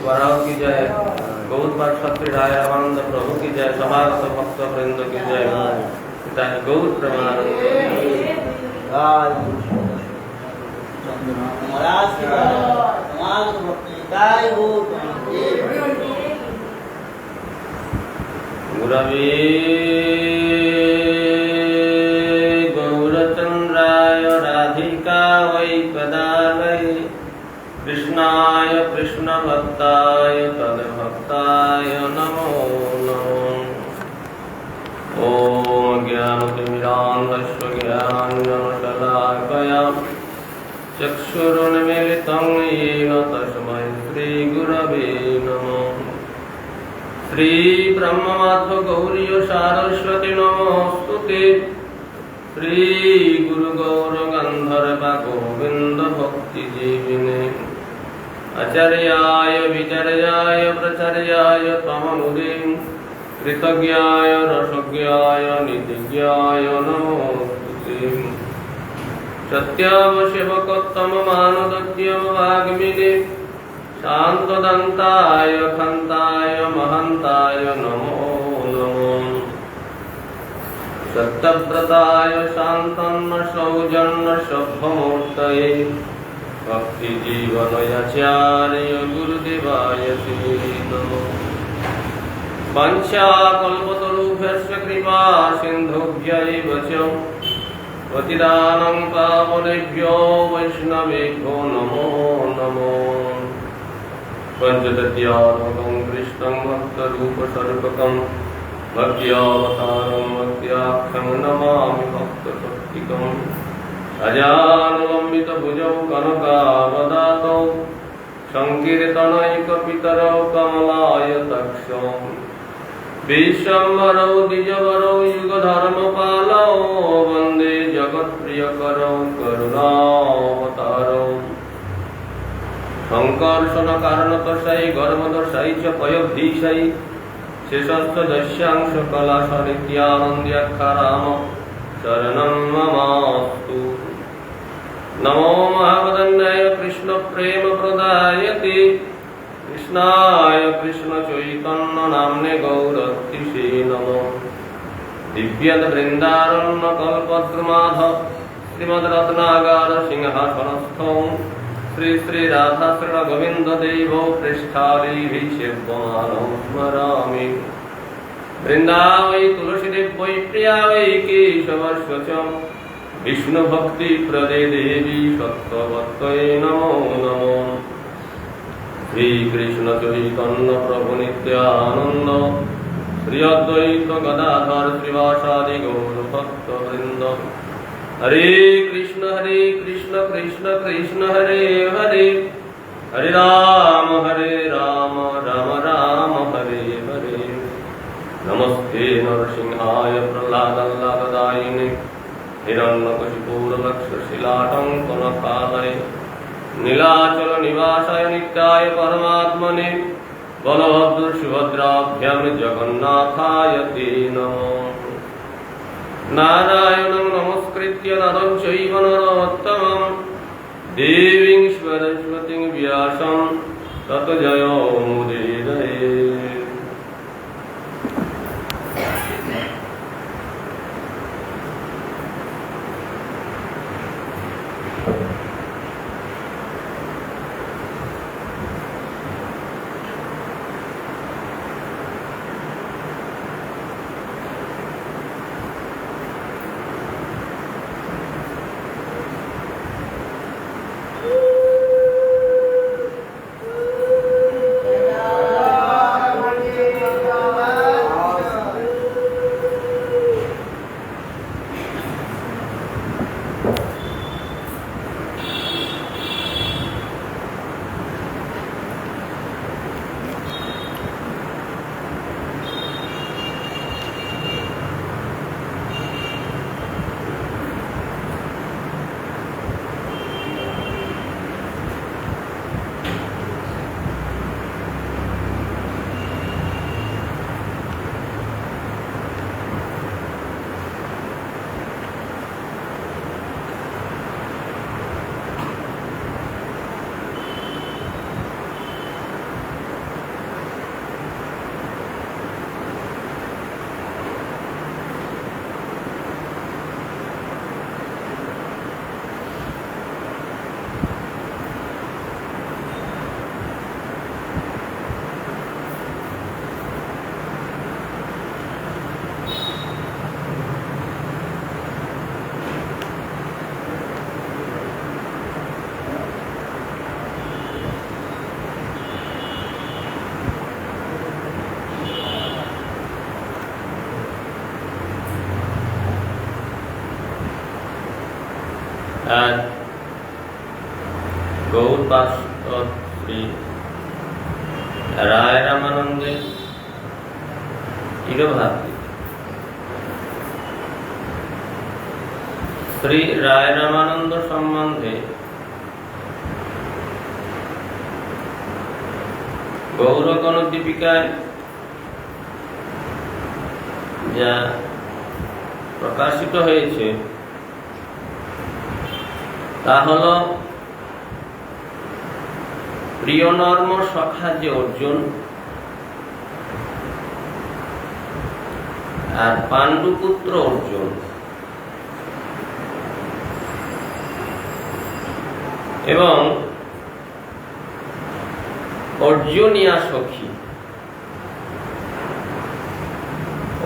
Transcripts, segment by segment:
बराव की जय, गौर क्षत्रिय राय रामानंद प्रभु की जय, समागत भक्त वृंद की जय। पिता गौर प्रमानंद महाराज की समागत भक्ति काय हो गुरवे गौरचंद्राय राधिका वै कदालये कृष्णाय कृष्णभक्ताय तद्भक्ताय नमो नमः। ॐ ज्ञानतिमिरान्धस्य ज्ञानाञ्जनशलाकया चक्षुरुन्मीलितं येन तस्मै श्रीगुरवे नमः। श्रीब्रह्ममाध्वगौरीय सारस्वती नमोऽस्तुते। श्रीगुरुगौरगन्धर्व गोविन्द भक्तिजीविने आचार्याय विचार्याय प्रचार्याय त्वमनुदे कृतज्ञाय रसज्ञाय निधिज्ञाय नमोऽस्तुते। सत्यावसेवकोत्तम मानदद्यम वाग्मिने शान्तदन्ताय खन्ताय महन्ताय नमो नमः। सत्यव्रताय शान्तन्न सौजन्य सभ्यमूर्तये भक्तिजीवनयाचार्य गुरुदेवाय ते नमः। वाञ्छाकल्पतरुभ्यश्च कृपा सिन्धुभ्यैव च पतितानं पावनेभ्यो वैष्णवेभ्यो नमो नमः। पञ्चदत्यात्मकं कृष्णं भक्तरूपस्वरूपकं भक्त्यावतारं भक्त्याख्यं नमामि भक्तशक्तिकम्। अजानुलम्बितभुजौ कनकावदातौ सङ्कीर्तनैकपितरौ कमलायताक्षौ विश्वम्भरौ द्विजवरौ युगधर्मपालौ वन्दे जगत्प्रियकरौ करुणावतारौ। संकर्षणकारणतोषै गर्भदोषै च पयोधीशै शेषश्च दस्यांशकलाशनित्यानन्द्याख्याराम शरणं ममास्तु। नमो महावदन्याय कृष्णप्रेमप्रदायते कृष्णाय कृष्णचैतन्यनाम्ने गौरतिसे नमः। दिव्यद्वृन्दारण्यकल्पद्रुमाध श्रीमद्रत्नागार सिंहासनस्थौ श्री श्री राधा श्री गोविंद देवो पृष्ठालीभिः सेव्यमानं स्मरामि। वृन्दावै तुलसीदेव वै प्रिया वै केशवस्य च विष्णुभक्तिप्रदे देवी सत्त्ववत्त्वये नमो नमः। श्रीकृष्ण चैतन्य प्रभु नित्यानन्द श्री अद्वैत गदाधर श्रीवासादि गौरभक्तवृन्द। हरे कृष्ण कृष्ण कृष्ण हरे हरे हरे राम राम राम हरे हरे। नमस्ते नरसिंहाय प्रह्लादल्लाभदायिने हिरण्यकशिपूरलक्षशिलाटङ्कनकालये नीलाचल निवासाय नित्याय परमात्मने बलभद्र सुभद्राभ्यां जगन्नाथाय ते नमः। नारायणं नमस्कृत्य नरं चैव नरोत्तमं देवीं सरस्वतीं व्यासं ततो जयो मुदीरये। আর গৌর পার্ষদ শ্রী রায় রামানন্দের চিরভাতৃ শ্রী রায় রামানন্দ সম্বন্ধে গৌরগণ দীপিকায় যা প্রকাশিত হয়েছে তা হল প্রিয়নর্ম সখা যে অর্জুন আর পাণ্ডুপুত্র অর্জুন এবং অর্জুনিয়া সখী।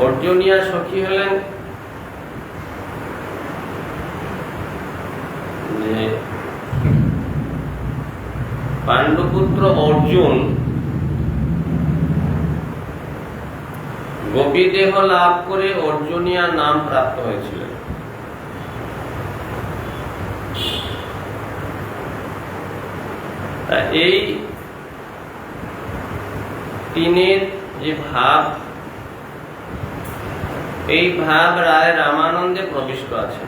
অর্জুনিয়া সখী হলেন যে পাণ্ডুপুত্র অর্জুন গোপীদেহ লাভ করে অর্জুনিয়া নাম প্রাপ্ত হয়েছিলেন। এই তিনের যে ভাব, এই ভাব রায় রামানন্দে প্রবিষ্ট আছে।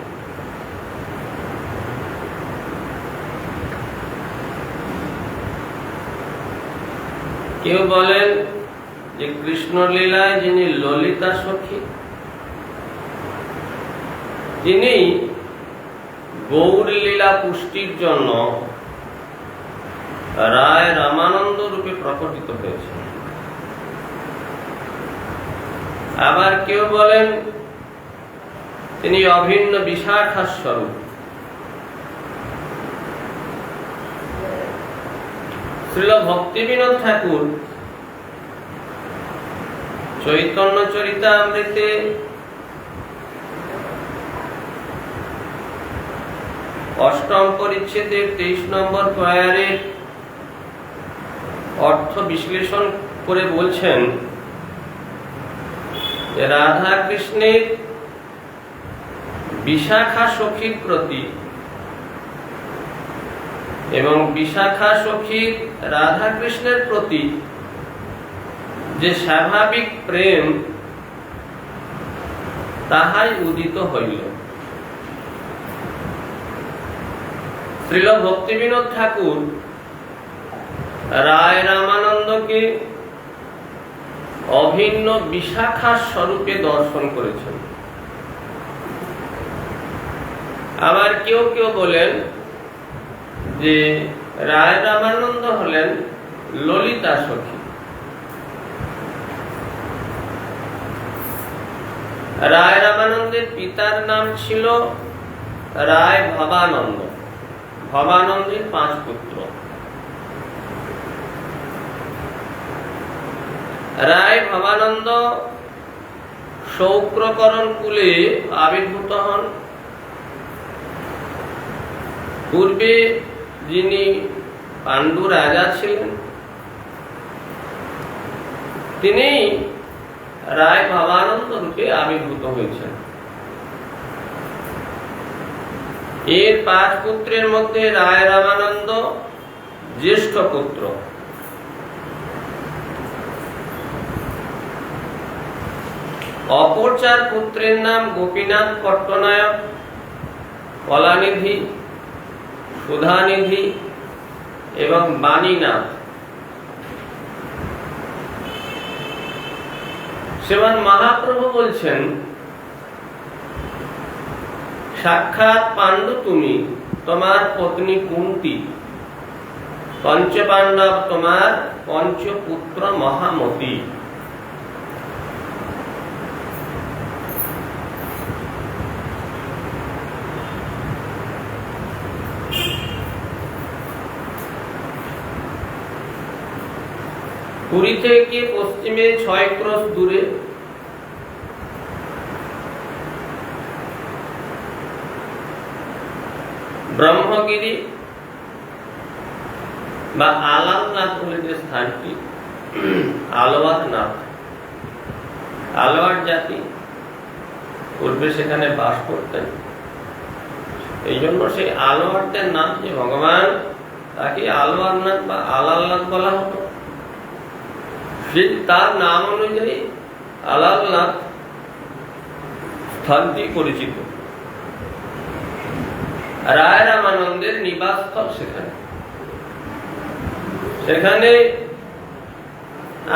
কেউ বলেন যে কৃষ্ণলীলায় যিনি ললিতা সখী, তিনি গৌর লীলা পুষ্টির জন্য রায় রামানন্দ রূপে প্রকটিত হয়েছে। আবার কেউ বলেন তিনি অভিন্ন বিশাখা স্বরূপ। শ্রীল ভক্তিবিনোদ ঠাকুর চৈতন্য চরিতামৃতে অষ্টম পরিচ্ছেদের 23 নম্বর পয়ারের অর্থ বিশ্লেষণ করে বলছেন যে রাধা কৃষ্ণের বিশাখা সখীর প্রতি এবং বিশাখা সখীর রাধা কৃষ্ণের প্রতি যে স্বাভাবিক প্রেম তাহাই উদিত হইল। শ্রীল ভক্তিবিনোদ ঠাকুর রায় রামানন্দকে অভিন্ন বিশাখা স্বরূপে দর্শন করেছেন। আবার কেউ কেউ বলেন যে রায় রামানন্দ হলেন ললিতা সখী। রায় রামানন্দের পিতার নাম ছিল রায় ভবানন্দ। ভবানন্দের 5 পুত্র। রায় ভবানন্দ শৌক্রকরণ কুলে আবির্ভূত হন। পূর্বে যিনি পাণ্ডু রাজা ছিলেন তিনি রায় ভবানন্দ রূপে আবির্ভূত হয়েছেন। এর 5 পুত্রের মধ্যে রায় রামানন্দ জ্যেষ্ঠ পুত্র। অপর 4 পুত্রের নাম গোপীনাথ পট্টনায়ক, কলানিধি, সুধানিধি এবং বাণীনাথ। শ্রীমান মহাপ্রভু বলছেন, সাক্ষাৎ পাণ্ডু তুমি, তোমার পত্নী কুন্তি, পঞ্চপাণ্ডব তোমার পঞ্চপুত্র মহামতি। পুরী থেকে পশ্চিমে 6 ক্রোশ দূরে ব্রহ্মগিরি বা আলালনাথ বলে যে স্থানটি, আলোয়ার নাথ, আলোয়ার জাতি পূর্বে সেখানে বাস করতেন। এই জন্য সেই আলোয়ারদের নাম যে ভগবান, তাকে আলোয়ারনাথ বা আলালনাথ বলা হতো। সেই তার নাম অনুযায়ী আলালনাথ স্থানটি পরিচিত। রায় রামানন্দের নিবাসস্থল সেখানে। সেখানে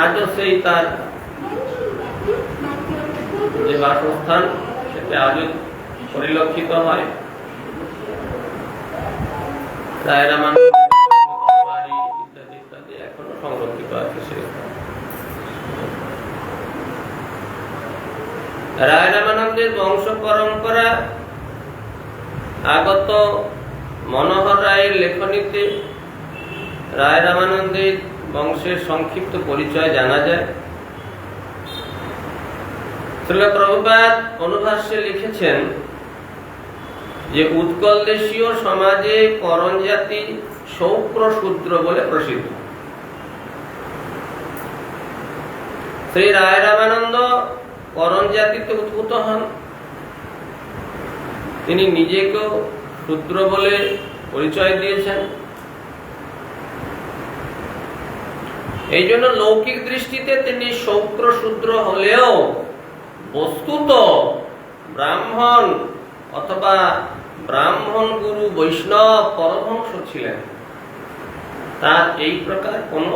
আজও সেই তার যে বাসস্থান সেটা আজও পরিলক্ষিত হয়। রায় রামানন্দের বাড়ি ইত্যাদি ইত্যাদি এখনো সংরক্ষিত আছে সেই স্থান। রায় রামানন্দের বংশ পরম্পরা আগত মনোহর রায়ের লেখনীতে রায় রামানন্দের বংশের সংক্ষিপ্ত পরিচয় জানা যায়। শ্রীল প্রভুপাদ অনুভাষ্যে লিখেছেন যে উৎকল দেশীয় সমাজে করণ জাতি শৌক্র শূদ্র বলে প্রসিদ্ধ। শ্রী রায় রামানন্দ করণ জাতিতে উদ্ভূত হন। তিনি নিজেকেও শূদ্র বলে পরিচয় দিয়েছেন। এই জন্য লৌকিক দৃষ্টিতে তিনি শৌক্র শূদ্র হলেও বস্তুত ব্রাহ্মণ অথবা ব্রাহ্মণ গুরু বৈষ্ণব পরমহংস ছিলেন। তার এই প্রকার কোনো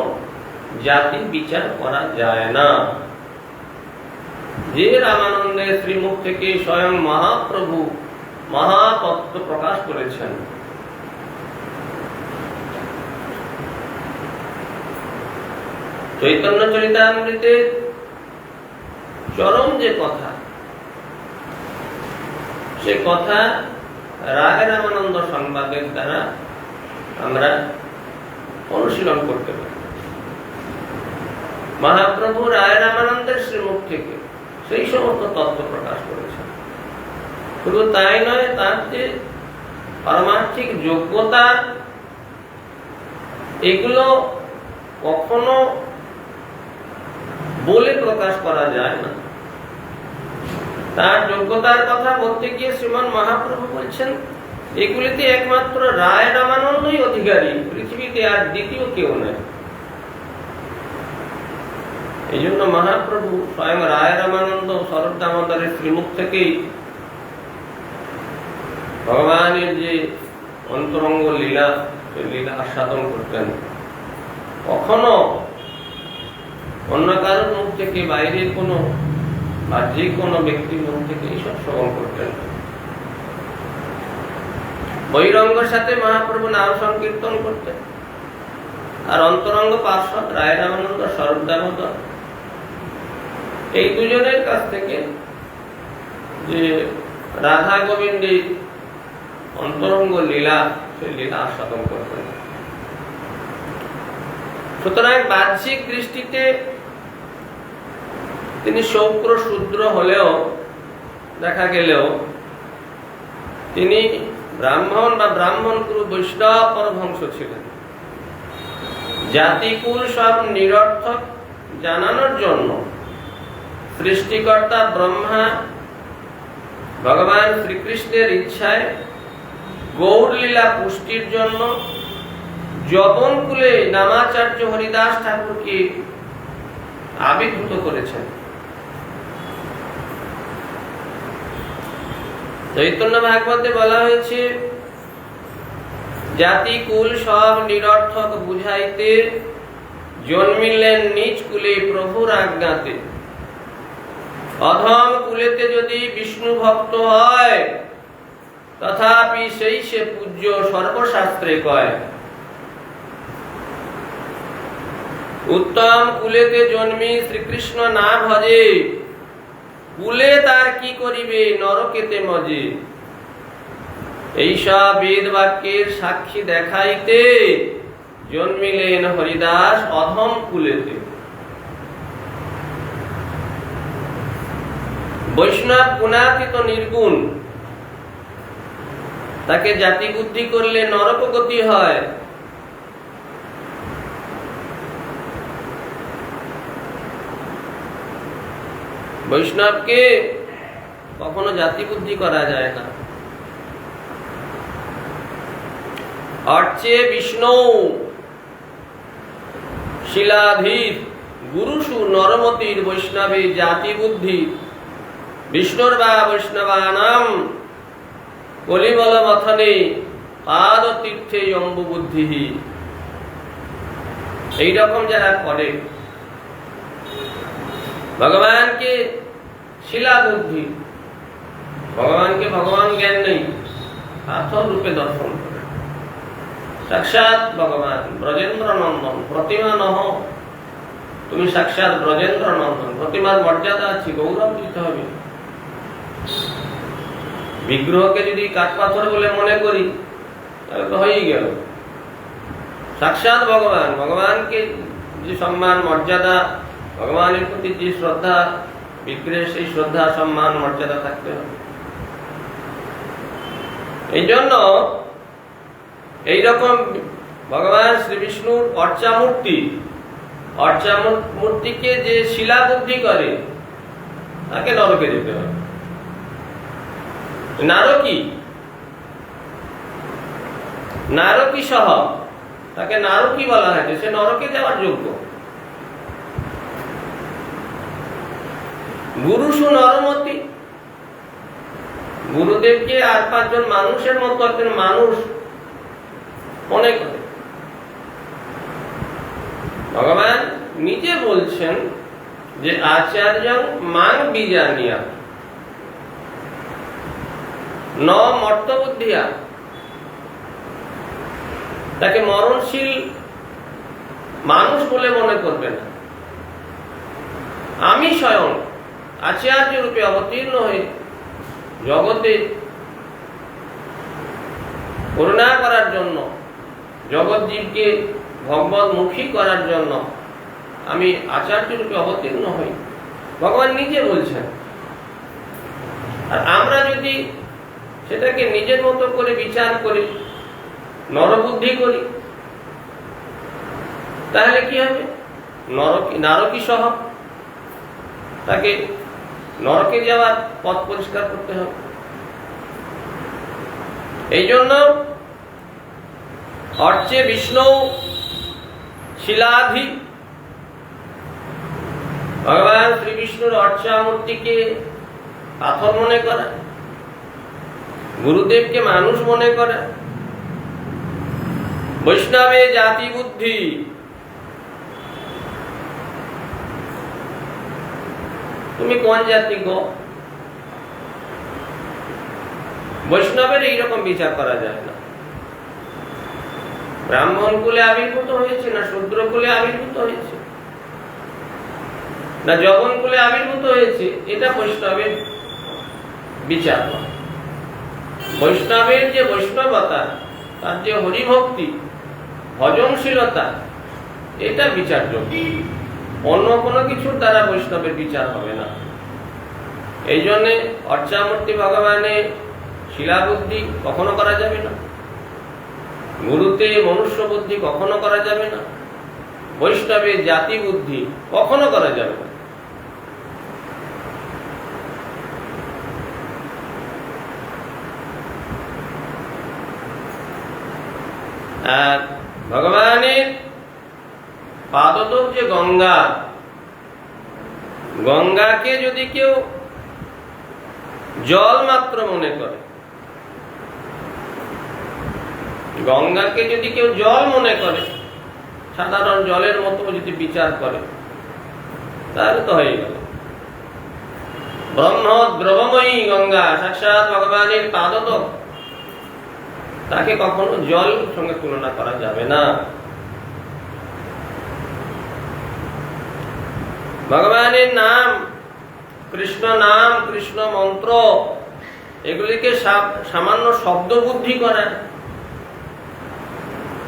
জাতি বিচার করা যায় না। যে রামানন্দের শ্রীমুখ থেকে স্বয়ং মহাপ্রভু মহাতত্ত্ব প্রকাশ করেছেন, চৈতন্য চরিতামৃতের চরম যে কথা, সে কথা রায় রামানন্দ সংবাদের দ্বারা আমরা অনুশীলন করতে পারি। মহাপ্রভু রায় রামানন্দের শ্রীমুখ থেকে সেই সমস্ত তত্ত্ব প্রকাশ করেছেন। শুধু তাই নয়, তার যে পারমার্থিক যোগ্যতা, এগুলো কখনো বলে প্রকাশ করা যায় না। তার যোগ্যতার কথা বলতে গিয়ে শ্রীমান মহাপ্রভু বলছেন, এগুলিতে একমাত্র রায় রামানন্দই অধিকারী, পৃথিবীতে আর দ্বিতীয় কেউ নেই। এই জন্য মহাপ্রভু স্বয়ং রায় রামানন্দ শরৎ দামোদরের শ্রীমুখ থেকেই ভগবানের যে অন্তরঙ্গ লীলা, সেই লীলা আস্বাদন করতেন। কখনো অন্য কারোর মুখ থেকে, বাইরের কোনো বাহ্যিক কোনো ব্যক্তির মুখ থেকে এইসব শ্রবণ করতেন। বহিরঙ্গের সাথে মহাপ্রভু নাম সংকীর্তন করতেন, আর অন্তরঙ্গ পার্শ্বদ রায় রামানন্দ শরৎ দামোদর, এই দুজনের কাছ থেকে যে রাধা গোবিন্দের অন্তরঙ্গ লীলা, সেই লীলা আস্বাদন করতেন। সুতরাং বাহ্যিক দৃষ্টিতে তিনি শৌক্র শূদ্র হলেও, দেখা গেলেও তিনি ব্রাহ্মণ বা ব্রাহ্মণ গুরু বৈষ্ণব পরমহংস ছিলেন। জাতিকুল সব নিরর্থক জানানোর জন্য সৃষ্টিকর্তা ব্রহ্মা ভগবান শ্রীকৃষ্ণের ইচ্ছায় গৌর লীলা পুষ্টির জন্য যবনকুলে নামাচার্য হরিদাস ঠাকুরকে আবির্ভূত করেছেন। চৈতন্য ভাগবতে বলা হয়েছে, জাতি কুল সব নিরর্থক বুঝাইতে জন্মিলেন নিজ কুলে প্রভুর আজ্ঞাতে। অধম কুলেতে যদি বিষ্ণু ভক্ত হয়, তথাপি সেই সে পূজ্য সর্বশাস্ত্রে কয়। উত্তম কুলেতে জন্মি শ্রীকৃষ্ণ না ভজে, কুলে তার কি করিবে নরকেতে মজে। এইসব বেদ বাক্যের সাক্ষী দেখাইতে জন্মিলেন হরিদাস অধম কুলেতে। বৈষ্ণব গুণাতীত নির্গুণ, তাকে জাতি বুদ্ধি করলে নরকগতি হয়। বৈষ্ণবকে কখনো জাতি বুদ্ধি করা যায় না। অর্চে বিষ্ণু শিলাধীর গুরুষু নরমতির বৈষ্ণবে জাতি বুদ্ধি বিষ্ণুর বা বৈষ্ণবানাম কলিবল মথনে পাদ তীর্থে অম্বু বুদ্ধি। এইরকম যারা করে, ভগবানকে শিলা বুদ্ধি, ভগবানকে ভগবান জ্ঞান নেই, পাথর রূপে দর্শন করে, সাক্ষাৎ ভগবান ব্রজেন্দ্র নন্দন, প্রতিমা নহ, তুমি সাক্ষাৎ ব্রজেন্দ্র নন্দন, প্রতিমার মর্যাদা আছে, গৌরব দিতে হবে। বিগ্রহকে যদি কাঠপাথর বলে মনে করি তাহলে তো হয়েই গেল। সাক্ষাৎ ভগবান, ভগবানকে যে সম্মান মর্যাদা, ভগবানের প্রতি যে শ্রদ্ধা, বিগ্রহের সেই শ্রদ্ধা সম্মান মর্যাদা থাকতে হবে। এই জন্য এইরকম ভগবান শ্রী বিষ্ণুর অর্চা মূর্তিকে যে শিলা বুদ্ধি করে তাকে নরকে যেতে হবে। নারকী সহ তাকে নারকী বলা হয়েছে, সে নরকে যাওয়ার যোগ্য। গুরুষু নরমতি, গুরুদেবকে আর 5 জন মানুষের মতো একজন মানুষ মনে করে। ভগবান নিজে বলছেন যে আচার্য মান বীজানিয়া ন মর্তবুদ্ধিয়া, তাকে মরণশীল মানুষ বলে মনে করবে না। আমি স্বয়ং আচার্য রূপে অবতীর্ণ হয়ে জগতে করুণা করার জন্য, জগৎ জীবকে ভগবৎমুখী করার জন্য আমি আচার্য রূপে অবতীর্ণ হই, ভগবান নিজে বলছেন। আর আমরা যদি সেটাকে নিজের মতো করে বিচার করি, নরবুদ্ধি করি, তাহলে কি হবে? নারকী সহ তাকে নরকে যাওয়ার পথ পরিষ্কার করতে হবে। এই জন্য অর্চে বিষ্ণু শিলাধি, ভগবান শ্রী বিষ্ণুর অর্চা মূর্তিকে পাথর মনে করা, গুরুদেবকে মানুষ মনে করা, বৈষ্ণবে জাতি বুদ্ধি, তুমি কোন জাতি গো? বৈষ্ণবের এইরকম বিচার করা যায় না। ব্রাহ্মণ কুলে আবির্ভূত হয়েছে না শূদ্র কুলে আবির্ভূত হয়েছে না জবন কুলে আবির্ভূত হয়েছে, এটা বৈষ্ণবের বিচার নয়। বৈষ্ণবের যে বৈষ্ণবতা, তার যে হরিভক্তি, ভজনশীলতা, এটা বিচারযোগ্য। অন্য কোনো কিছুর দ্বারা বৈষ্ণবের বিচার হবে না। এই জন্য অর্চামূর্তি ভগবানের শিলাবুদ্ধি কখনো করা যাবে না, গুরুতে মনুষ্য বুদ্ধি কখনো করা যাবে না, বৈষ্ণবের জাতি বুদ্ধি কখনো করা যাবে না। আর ভগবানের পাদতল যে গঙ্গা, গঙ্গাকে যদি কেউ জল মাত্র মনে করে, গঙ্গাকে যদি কেউ জল মনে করে, সাধারণ জলের মতো যদি বিচার করে, তাহলে তো হয়ে গেল। ব্রহ্মদ্রবময়ী গঙ্গা সাক্ষাৎ ভগবানের পাদতল, তাকে কখনো জল সঙ্গে তুলনা করা যাবে না। ভগবানের নাম, কৃষ্ণ নাম, কৃষ্ণ মন্ত্র, এগুলিকে সামান্য শব্দ বুদ্ধি করা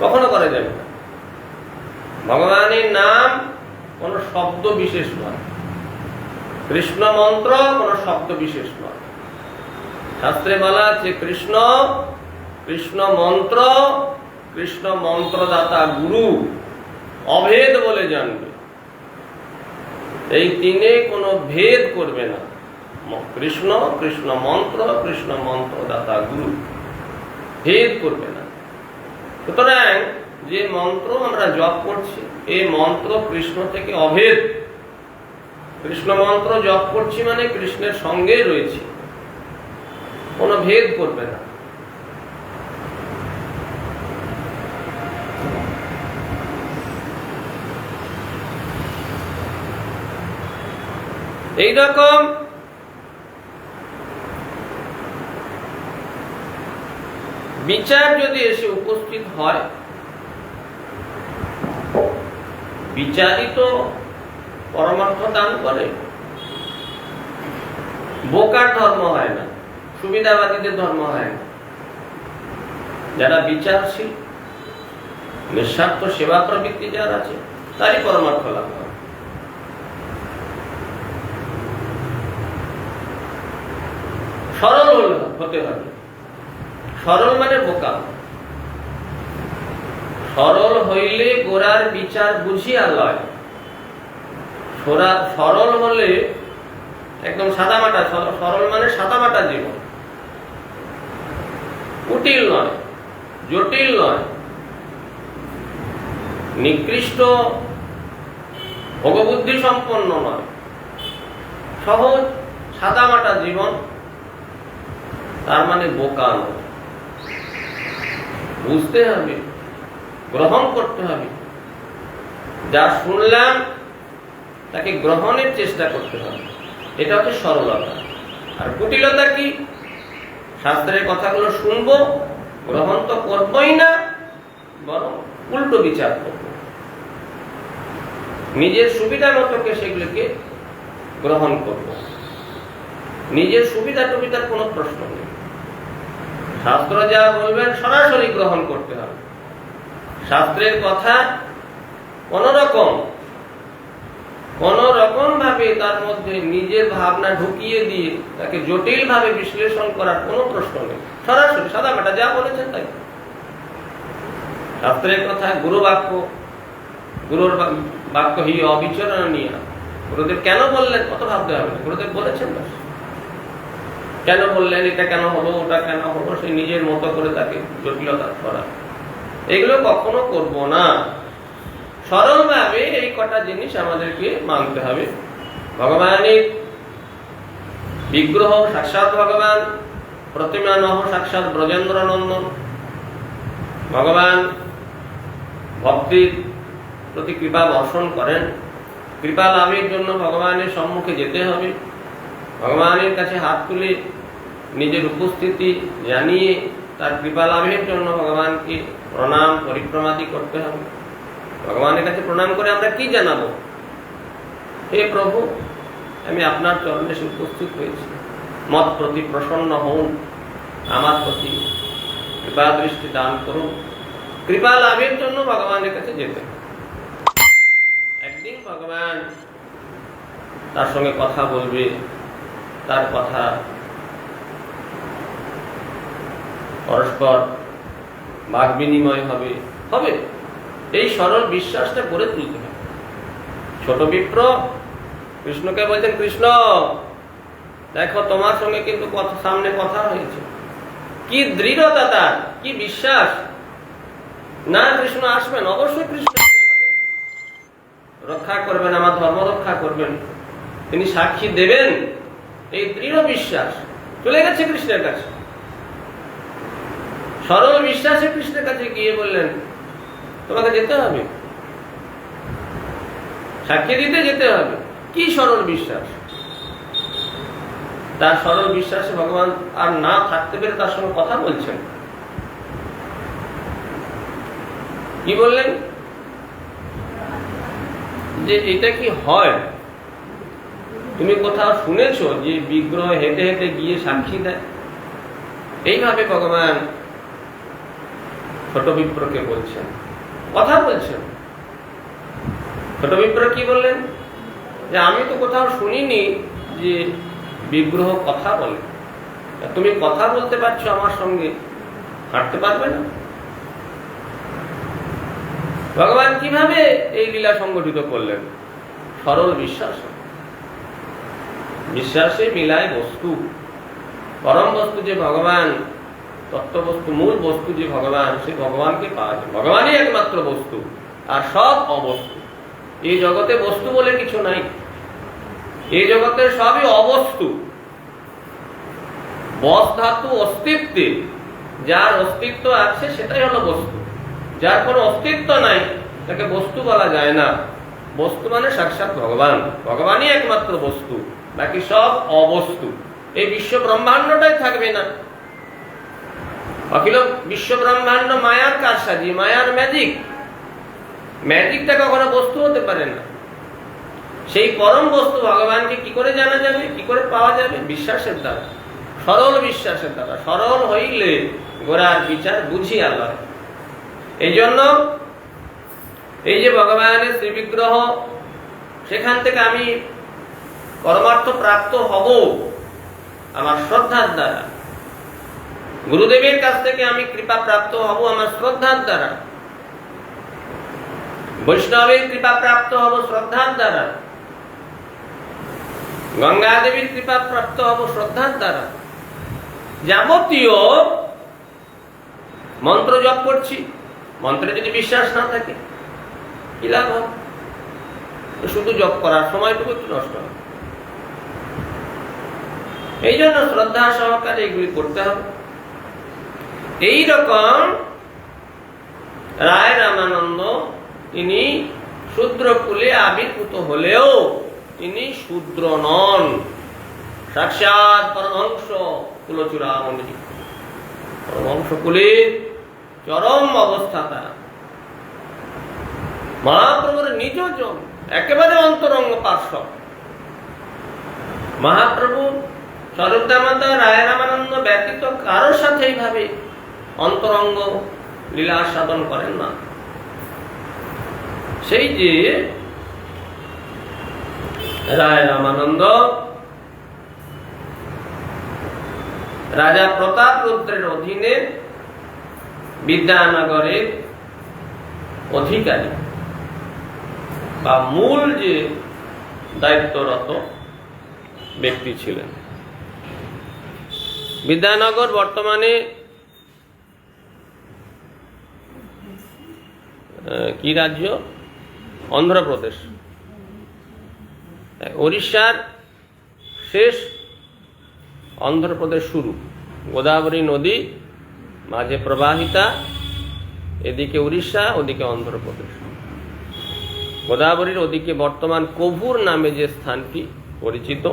কখনো করা যাবে না। ভগবানের নাম কোন শব্দ বিশেষ নয়, কৃষ্ণ মন্ত্র কোন শব্দ বিশেষ নয়। শাস্ত্রে বলা আছে কৃষ্ণ, কৃষ্ণ মন্ত্র, কৃষ্ণ মন্ত্রদাতা গুরু অভেদ বলে জানবে। এই তিনে কোনো ভেদ করবে না। কৃষ্ণ, কৃষ্ণ মন্ত্র, কৃষ্ণ মন্ত্রদাতা গুরু, ভেদ করবে না। সুতরাং যে মন্ত্র আমরা জপ করছি এই মন্ত্র কৃষ্ণ থেকে অভেদ। কৃষ্ণ মন্ত্র জপ করছি মানে কৃষ্ণের সঙ্গে রয়েছি, কোনো ভেদ করবে না। এইরকম বিচার যদি এসে উপস্থিত হয়, বিচারই তো পরমার্থ দান করে। বোকার ধর্ম হয় না, সুবিধাবাদীদের ধর্ম হয় না। যারা বিচারশীল, নিঃস্বার্থ সেবা প্রবৃত্তি যার আছে, তারই পরমার্থ লাভ হয়। সরল হতে হবে। সরল মানে বোকা। সরল হইলে গোড়ার বিচার বুঝিয়া লয়। সরল হলে একদম সাদামাটা। সরল মানে সাদামাটা জীবন, কুটিল নয়, জটিল নয়, নিকৃষ্ট ভোগবুদ্ধি সম্পন্ন নয়, সহজ সাদামাটা জীবন, তার মানে বোকা নয়। বুঝতে হবে, গ্রহণ করতে হবে। যা শুনলাম তাকে গ্রহণের চেষ্টা করতে হবে, এটা হচ্ছে সরলতা। আর কুটিলতা কি? শাস্ত্রের কথাগুলো শুনবো, গ্রহণ তো করবোই না, বরং উল্টো বিচার করব, নিজের সুবিধা মতোকে সেগুলোকে গ্রহণ করব। নিজের সুবিধা টুবিধার কোনো প্রশ্ন নেই। শাস্ত্র যা বলবেন সরাসরি গ্রহণ করতে হবে। শাস্ত্রের কথা কোন রকম ভাবে তার মধ্যে নিজের ভাবনা ঢুকিয়ে দিয়ে তাকে জটিল ভাবে বিশ্লেষণ করার কোনো প্রশ্ন নেই। সরাসরি সাদামাটা যা বলেছেন তাই। শাস্ত্রের কথা গুরু বাক্য, গুরুর বাক্য হি অবিচরণীয়। গুরুদেব কেন বললেন কত ভাবতে হবে না, গুরুদেব বলেছেন না। কেন বললেন, এটা কেন হলো, ওটা কেন হলো, সে নিজের মতো করে তাকে জটিলতা করা, এগুলো কখনো করব না। সরলভাবে এই কটা জিনিস আমাদেরকে মানতে হবে। ভগবানের বিগ্রহ সাক্ষাৎ ভগবান, প্রতিমা নহ সাক্ষাৎ ব্রজেন্দ্র নন্দন। ভগবান ভক্তির প্রতি কৃপা বর্ষণ করেন। কৃপা লাভের জন্য ভগবানের সম্মুখে যেতে হবে। ভগবানের কাছে হাত তুলে নিজের উপস্থিতি জানিয়ে তার কৃপা লাভের জন্য ভগবানকে প্রণাম পরিক্রমাদি করতে হবে। ভগবানের কাছে প্রণাম করে আমরা কি জানাবো? হে প্রভু, আমি আপনার চরণে উপস্থিত হয়েছি, মত প্রতি প্রসন্ন হন, আমার প্রতি কৃপা দৃষ্টি দান করুন। কৃপা লাভের জন্য ভগবানের কাছে যেতে। একদিন ভগবান তার সঙ্গে কথা বলবে, তার কথা পরস্পর বাক বিনিময় হবে। এই সরল বিশ্বাসটা গড়ে তুলতে হবে। ছোট বিপ্র কৃষ্ণকে বলছেন, কৃষ্ণ দেখো তোমার সঙ্গে কিন্তু সামনে কথা হয়েছে। কি দৃঢ়তা তার, কি বিশ্বাস! না, কৃষ্ণ আসবেন, অবশ্যই কৃষ্ণ আমাকে রক্ষা করবেন, আমার ধর্ম রক্ষা করবেন, তিনি সাক্ষী দেবেন। এই দৃঢ় বিশ্বাস চলে গেছে কৃষ্ণের কাছে। সরল বিশ্বাসে কৃষ্ণের কাছে গিয়ে বললেন, তোমাকে যেতে হবে, সাক্ষী দিতে যেতে হবে। কি সরল বিশ্বাস! তার সরল বিশ্বাসে ভগবান আর না থাকতে পেরে তার সঙ্গে কথা বলছেন। কি বললেন? যে এটা কি হয়? তুমি কোথাও শুনেছো যে বিগ্রহ হেঁটে হেঁটে গিয়ে সাক্ষী দেয়? এইভাবে ভগবান ছোট বিপ্রকে বলছেন, কথা বলছেন। ছোট বিপ্র কি বললেন? যে আমি তো কোথাও শুনিনি যে বিগ্রহ কথা বলে। তুমি কথা বলতে পারছো আমার সঙ্গে, হাঁটতে পারবে না? ভগবান কিভাবে এই লীলা সংগঠিত করলেন? সরল বিশ্বাস। বিশ্বাসে মিলায় বস্তু। পরম বস্তু যে ভগবান, তত্ত্ববস্তু, মূল বস্তু যে ভগবান, সেই ভগবানকে পাওয়া যায়। ভগবানই একমাত্র বস্তু, আর সব অবস্তু। এই জগতে বস্তু বলে কিছু নাই, এই জগতের সবই অবস্তু। বস ধাতু অস্তিত্বে, যার অস্তিত্ব আছে সেটাই হলো বস্তু। যার কোনো অস্তিত্ব নাই তাকে বস্তু বলা যায় না। বস্তু মানে সাক্ষাৎ ভগবান, ভগবানই একমাত্র বস্তু, বাকি সব অবস্তু। এই বিশ্ব ব্রহ্মাণ্ডটাই থাকবে না। অখিল বিশ্ব ব্রহ্মাণ্ড মায়ার কারসাজি, মায়ার ম্যাজিক। ম্যাজিকটা কখনো বস্তু হতে পারে না। সেই পরম বস্তু ভগবানকে কি করে জানা যাবে, কি করে পাওয়া যাবে? বিশ্বাসের দ্বারা, সরল বিশ্বাসের দ্বারা। সরল হইলে গোড়ার বিচার বুঝিয়া লয়। এই জন্য এই যে ভগবানের শ্রীবিগ্রহ, সেখান থেকে আমি পরমার্থ প্রাপ্ত হব আমার শ্রদ্ধার দ্বারা। গুরুদেবের কাছ থেকে আমি কৃপা প্রাপ্ত হব আমার শ্রদ্ধার দ্বারা। বৈষ্ণবের কৃপা প্রাপ্ত হব শ্রদ্ধার দ্বারা। গঙ্গা দেবীর কৃপা প্রাপ্ত হব শ্রদ্ধার দ্বারা। যাবতীয় মন্ত্র জপ করছি, মন্ত্রে যদি বিশ্বাস না থাকে কি লাভ হবে? শুধু জপ করার সময়টুকু একটু নষ্ট হবে। এই জন্য শ্রদ্ধা সহকারে এগুলি করতে হবে। এইরকম রায় রামানন্দ, তিনি শূদ্র কুলে আবির্ভূত হলেও তিনি শূদ্র নন, সাক্ষাৎ পরমহংস কুলচূড়ামণি। পরমহংস কুলের চরম অবস্থা তার। মহাপ্রভুর নিজজন, একেবারে অন্তরঙ্গ পার্শ্ব। মহাপ্রভু স্বরূপদামতা রায় রামানন্দ ব্যতীত কারোর সাথে এইভাবে অন্তরঙ্গ লীলা সাধন করেন না। সেই যে রায় রামানন্দ রাজা প্রতাপ রুদ্রের অধীনে বিদ্যানগরের অধিকারী বা মূল যে দায়িত্বরত ব্যক্তি ছিলেন। বিদ্যানগর বর্তমানে কি রাজ্য? অন্ধ্রপ্রদেশ। উড়িষ্যার শেষ, অন্ধ্রপ্রদেশ শুরু। গোদাবরী নদী মাঝে প্রবাহিতা, এদিকে উড়িষ্যা, ওদিকে অন্ধ্রপ্রদেশ। গোদাবরীর ওদিকে বর্তমান কভুর নামে যে স্থানটি পরিচিত,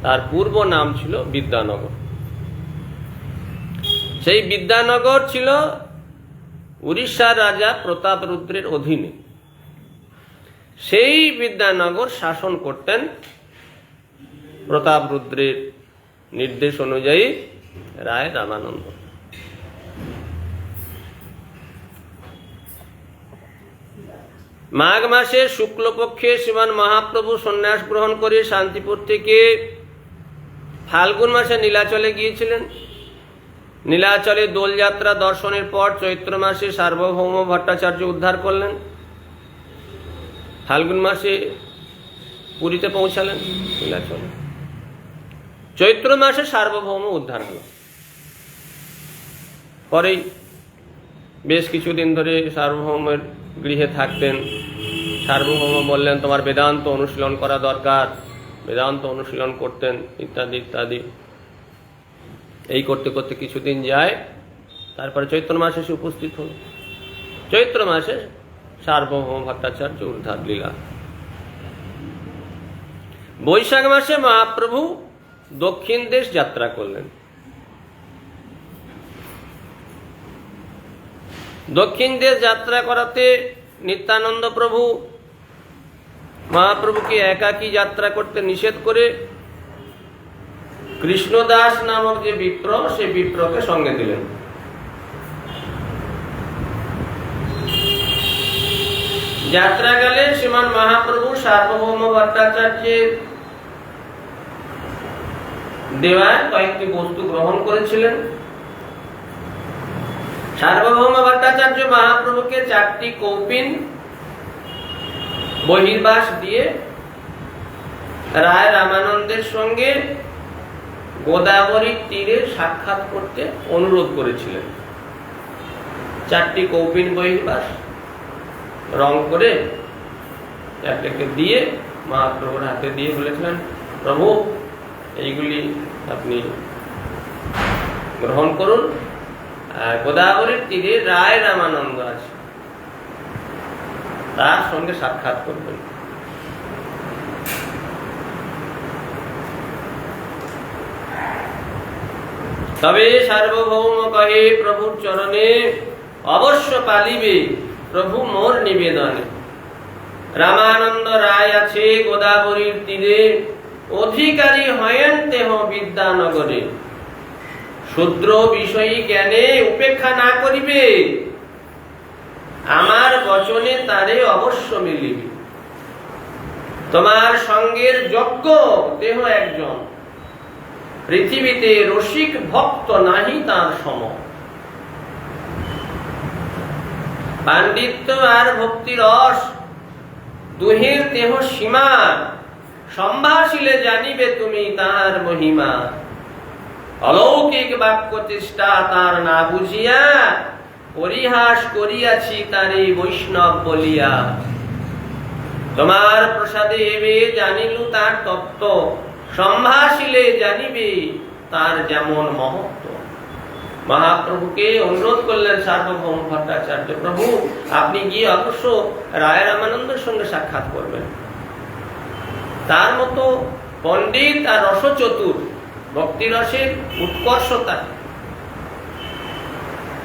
তার পূর্ব নাম ছিল বিদ্যানগর। সেই বিদ্যানগর ছিল উড়িষ্যার রাজা প্রতাপ রুদ্রের অধীনে। সেই বিদ্যানগর শাসন করতেন প্রতাপ রুদ্রের নির্দেশ অনুযায়ী রায় রামানন্দ। মাঘ মাসে শুক্লপক্ষে শ্রীমান মহাপ্রভু সন্ন্যাস গ্রহণ করে শান্তিপুর থেকে ফাল্গুন মাসে নীলাচলে গিয়েছিলেন। নীলাচলে দোলযাত্রা দর্শনের পর চৈত্র মাসে সার্বভৌম ভট্টাচার্য উদ্ধার করলেন। ফাল্গুন মাসে পুরীতে পৌঁছালেন নীলাচলে। চৈত্র মাসে সার্বভৌম উদ্ধার হল। পরেই বেশ কিছুদিন ধরে সার্বভৌমের গৃহে থাকতেন। সার্বভৌম বললেন, তোমার বেদান্ত অনুশীলন করা দরকার। বেদান্ত অনুশীলন করতেন, ইত্যাদি ইত্যাদি। এই করতে করতে কিছুদিন যায়, তারপরে চৈত্র মাসে এসে উপস্থিত হল। চৈত্র মাসে সার্বভৌম ভট্টাচার্য উদ্ধার লীলা। বৈশাখ মাসে মহাপ্রভু দক্ষিণ দেশ যাত্রা করলেন। দক্ষিণ দেশ যাত্রা করাতে নিত্যানন্দ প্রভু মহাপ্রভুকে একাকী যাত্রা করতে নিষেধ করে কৃষ্ণদাস নামক যে বিপ্র, সেই বিপ্রকে সঙ্গে দিলেন। যাত্রাকালে শ্রীমান মহাপ্রভু সার্বভৌম ভট্টাচার্যের দেওয়া কয়েকটি বস্তু গ্রহণ করেছিলেন। সার্বভৌম ভট্টাচার্য মহাপ্রভুকে 4টি কৌপিন বহির্বাস দিয়ে রায় রামানন্দের সঙ্গে গোদাবরীর তীরে সাক্ষাৎ করতে অনুরোধ করেছিলেন। 4টি কৌপিন বহির্বাস রং করে 4টাকে দিয়ে মহাপ্রভুর হাতে দিয়ে বলেছিলেন, প্রভু এইগুলি আপনি গ্রহণ করুন। গোদাবরীর তীরে রায় রামানন্দ আছে, তার সঙ্গে সাক্ষাৎ করবেন। তবে সার্বভৌম কহে প্রভুর চরণে অবশ্য পালিবে প্রভু মোর নিবেদনে। রামানন্দ রায় আছে গোদাবরীর তীরে, অধিকারী হয়েন তেহ বিদ্যানগরে। শূদ্র বিষয়ী জ্ঞানে উপেক্ষা না করিবে, আমার বচনে তারে অবশ্য মিলিবে। তোমার সঙ্গের যোগ্য দেহ একজন, পৃথিবীতে রসিক ভক্ত নাহি তার সম। পাণ্ডিত্য আর ভক্তি রস দুহের দেহ সীমা, সম্ভাষিলে জানিবে তুমি তার মহিমা। অলৌকিক বাক্য চেষ্টা তার না বুঝিয়া, পরিহাস করিয়াছি তারে বৈষ্ণব বলিয়া। তোমার প্রসাদে এবে জানিলু তার তত্ত্ব, সম্ভাষিলে জানিবে তার যেমন মহত্ব। মহাপ্রভুকে অনুরোধ করলেন সার্বভৌম ভট্টাচার্য, প্রভু আপনি গিয়ে অবশ্য রায় রামানন্দের সঙ্গে সাক্ষাৎ করবেন। তার মতো পণ্ডিত আর রসচতুর, ভক্তি রসের উৎকর্ষতা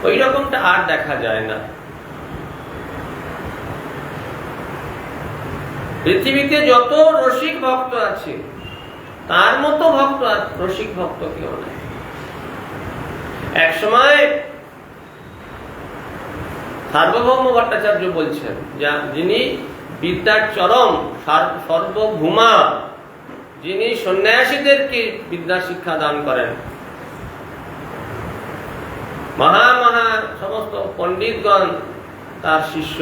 ওই রকমটা আর দেখা যায় না। পৃথিবীতে যত রসিক ভক্ত আছে, তার মতো ভক্ত রসিক ভক্ত কেউ নাই। এক সময় সার্বভৌম ভট্টাচার্য বলছেন, যিনি বিদ্যার চরম সর্বভূমা, যিনি সন্ন্যাসীদেরকে বিদ্যা শিক্ষা দান করেন, মহা সমস্ত পণ্ডিতগণ তার শিষ্য,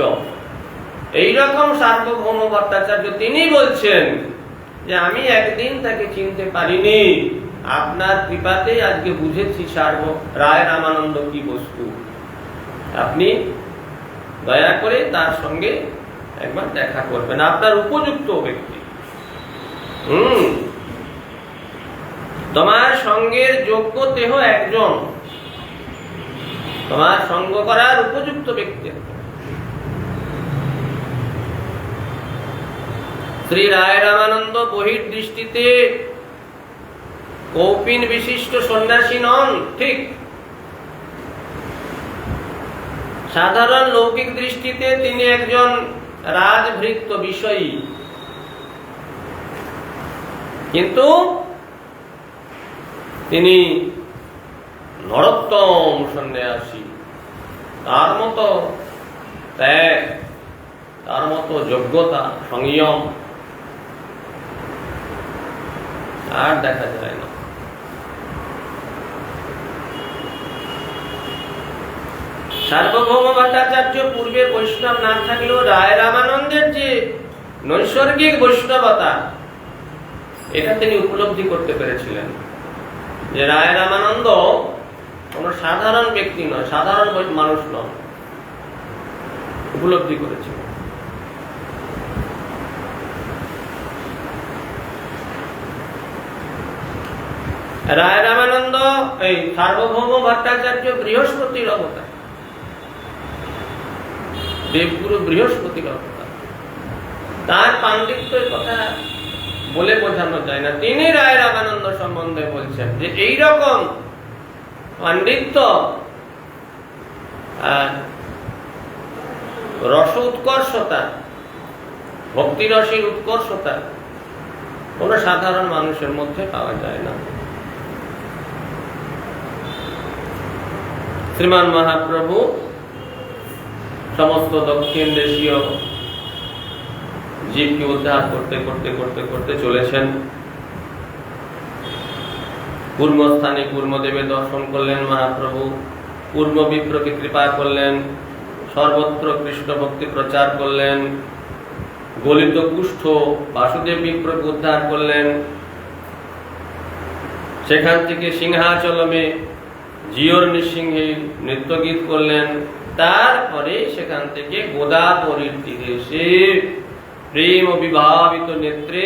এইরকম সার্বভৌম ভট্টাচার্য তিনি বলছেন যে আমি একদিন তাকে চিনতে পারিনি, আপনার কৃপাতে আজকে বুঝেছি রায় রামানন্দ কি বস্তু। আপনি দয়া করে তার সঙ্গে একবার দেখা করবেন, আপনার উপযুক্ত ব্যক্তি। তোমার সঙ্গের যোগ্য দেহ একজন, তোমার সঙ্গ করার উপযুক্ত ব্যক্তি। শ্রী রায় রামানন্দ বহির্দৃষ্টিতে কৌপিন বিশিষ্ট সন্ন্যাসী নন, ঠিক। সাধারণ লৌকিক দৃষ্টিতে তিনি একজন রাজভৃত্য বিষয়ী, কিন্তু তিনি নরোত্তম সন্ন্যাসী। তার মতো ত্যাগ, তার মতো যোগ্যতা, সংযম আর দেখা যায় না। সার্বভৌম ভট্টাচার্য পূর্বে বৈষ্ণব না থাকলেও রায় রামানন্দের যে নৈসর্গিক বৈষ্ণবতা, এটা তিনি উপলব্ধি করতে পেরেছিলেন যে রায় রামানন্দ কোন সাধারণ ব্যক্তি নয়, সাধারণ মানুষ নয়, উপলব্ধি করেছিলেন। রায় রামানন্দ এই সার্বভৌম ভট্টাচার্য বৃহস্পতির অবতার, দেবগুরু বৃহস্পতির অবতার। তার পাণ্ডিত্যের কথা বলে বোঝানো যায় না। তিনি রায় রামানন্দ সম্বন্ধে বলছেন যে এইরকম পাণ্ডিত্য, রস উৎকর্ষতা, ভক্তি রসের উৎকর্ষতা কোন সাধারণ মানুষের মধ্যে পাওয়া যায় না। শ্রীমান মহাপ্রভু সমস্ত দক্ষিণ দেশীয় জীবকে উদ্ধার করতে করতে করতে করতে চলেছেন। কুর্মস্থানে কুর্মদেবের দর্শন করলেন মহাপ্রভু, কুর্ম বিপ্রকে কৃপা করলেন, সর্বত্র কৃষ্ণ ভক্তি প্রচার করলেন, গলিত কুষ্ঠ বাসুদেব বিপ্রকে উদ্ধার করলেন। সেখান থেকে সিংহাচলমে জিওর নৃসিংহে নৃত্য গীত করলেন। তারপরে সেখান থেকে গোদাবরীর তীরে এসে প্রেম বিভাবিত নেত্রে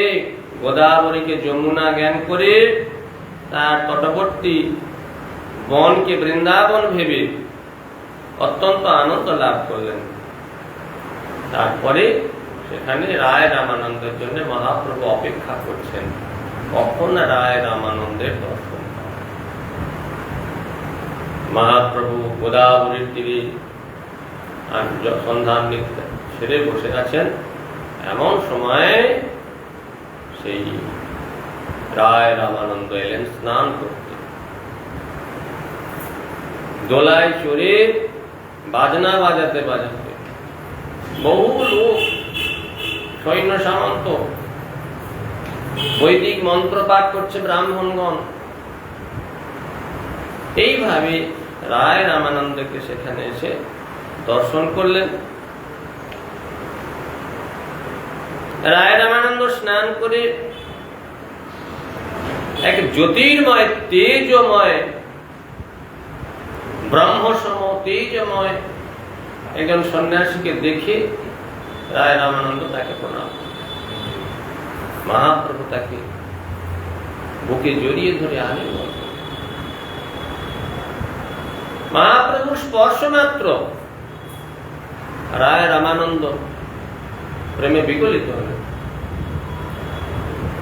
গোদাবরীকে যমুনা জ্ঞান করে তার তটবর্তী বনকে বৃন্দাবন ভেবে অত্যন্ত আনন্দ লাভ করলেন। তারপরে সেখানে রায় রামানন্দের জন্য মহাপ্রভু অপেক্ষা করছেন, কখন রায় রামানন্দের দর্শন। মহাপ্রভু গোদাবরীর তীরে সন্ধান ছেড়ে বসে আছেন। এমন সময় সেই রায় রামানন্দ এলেন স্নান করতে। দোলায় চড়ে বাজনা বাজাতে বাজাতে বহু লোক, সৈন্য সামন্ত, বৈদিক মন্ত্র পাঠ করছে ব্রাহ্মণগণ। এইভাবে রায় রামানন্দকে সেখানে এসে দর্শন করলেন। রায় রামানন্দ স্নান করে এক জ্যোতির্ময় তেজময় ব্রহ্মসম তেজময় একজন সন্ন্যাসীকে দেখে রায় রামানন্দ তাকে প্রণাম। মহাপ্রভু তাকে বুকে জড়িয়ে ধরে আলিঙ্গন। মহাপ্রভুর স্পর্শ মাত্র রায় রামানন্দ প্রেমে বিগলিত হলেন।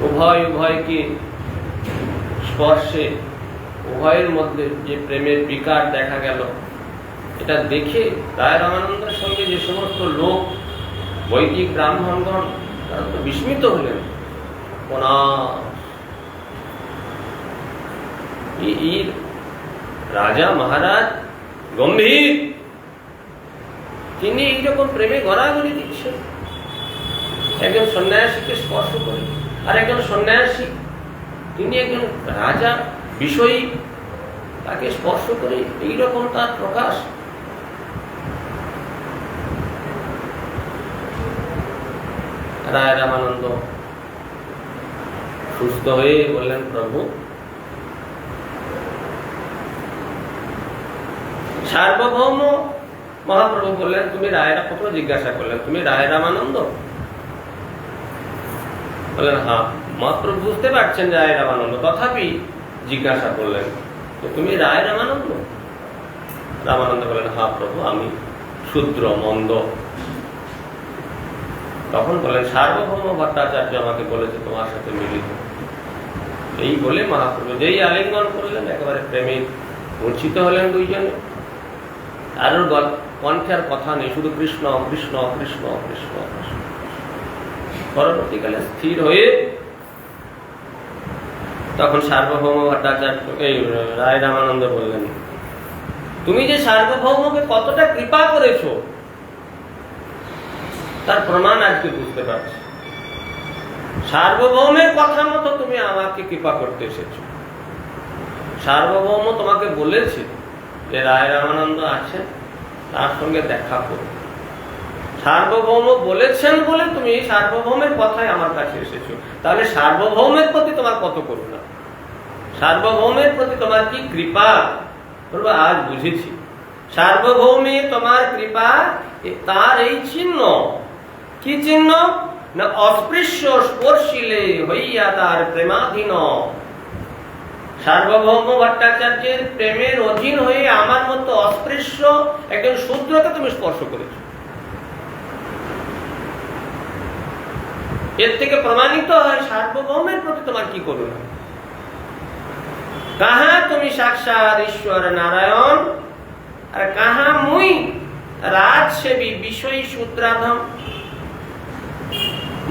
উভয়কে স্পর্শে উভয়ের মধ্যে যে প্রেমের বিকার দেখা গেল, এটা দেখে রায় রামানন্দের সঙ্গে যে সমস্ত লোক, বৈদিক ব্রাহ্মণগণ, তারা তো বিস্মিত হলেন। রাজা মহারাজ গম্ভীর, তিনি এইরকম প্রেমে গড়াগড়ি দিচ্ছেন একজন সন্ন্যাসীকে স্পর্শ করে। আর একজন সন্ন্যাসী, তিনি একজন রাজা বিষয়ী, তাকে স্পর্শ করে এইরকম তার প্রকাশ। রায় রামানন্দ সুস্থ হয়ে বললেন, প্রভু সার্বভৌম। মহাপ্রভু বললেন, তুমি রায়রা কত জিজ্ঞাসা করলেন, তুমি রায় রামানন্দ? বললেন হ্যাঁ। মহাপ্রভু বুঝতে পারছেন রায় রামানন্দ, তথাপি জিজ্ঞাসা করলেন, তুমি রায় রামানন্দ? রামানন্দ বললেন, হ্যাঁ প্রভু, আমি শূদ্র মন্দ। তখন বললেন, সার্বভৌম ভট্টাচার্য আমাকে বলেছে তোমার সাথে মিলিত। এই বলে মহাপ্রভু যেই আলিঙ্গন করলেন, একেবারে প্রেমে মূর্ছিত হলেন দুইজনে। আর কণ্ঠে আর কথা নেই, শুধু কৃষ্ণ কৃষ্ণ কৃষ্ণ কৃষ্ণ কৃষ্ণ। পরবর্তীকালে স্থির হয়ে তখন সার্বভৌম ভট্টাচার্য, এই রায় রামানন্দ বললেন, তুমি যে সার্বভৌমকে কতটা কৃপা করেছ তার প্রমাণ আজকে বুঝতে পারছি। সার্বভৌমের কথা মতো তুমি আমাকে কৃপা করতে এসেছ। সার্বভৌম তোমাকে বলেছে যে রায় রামানন্দ আছেন, তার সঙ্গে দেখা করো। সার্বভৌম বলেছেন বলে তুমি সার্বভৌমের কথায় আমার কাছে এসেছো। তাহলে সার্বভৌমের প্রতি তোমার কত করুণা, সার্বভৌমের প্রতি তোমার কি কৃপা, বলবো আজ বুঝেছি। সার্বভৌমে তোমার কৃপা, তার এই চিহ্ন। কি চিহ্ন? না অস্পৃশ্য স্পর্শিলে হইয়া তার প্রেমাধীন। সার্বভৌম ভট্টাচার্যের প্রেমের অধীন হয়ে আমার মতো অস্পৃশ্য একজন শূদ্রকে তুমি স্পর্শ করেছ। এর থেকে প্রমাণিত হয় সার্বভৌমের প্রতি তোমার কি করুণা। কাহা তুমি সাক্ষাৎ ঈশ্বর নারায়ণ, আর কাহা মুই রাজসেবী বিষয়ী শূদ্রাধম।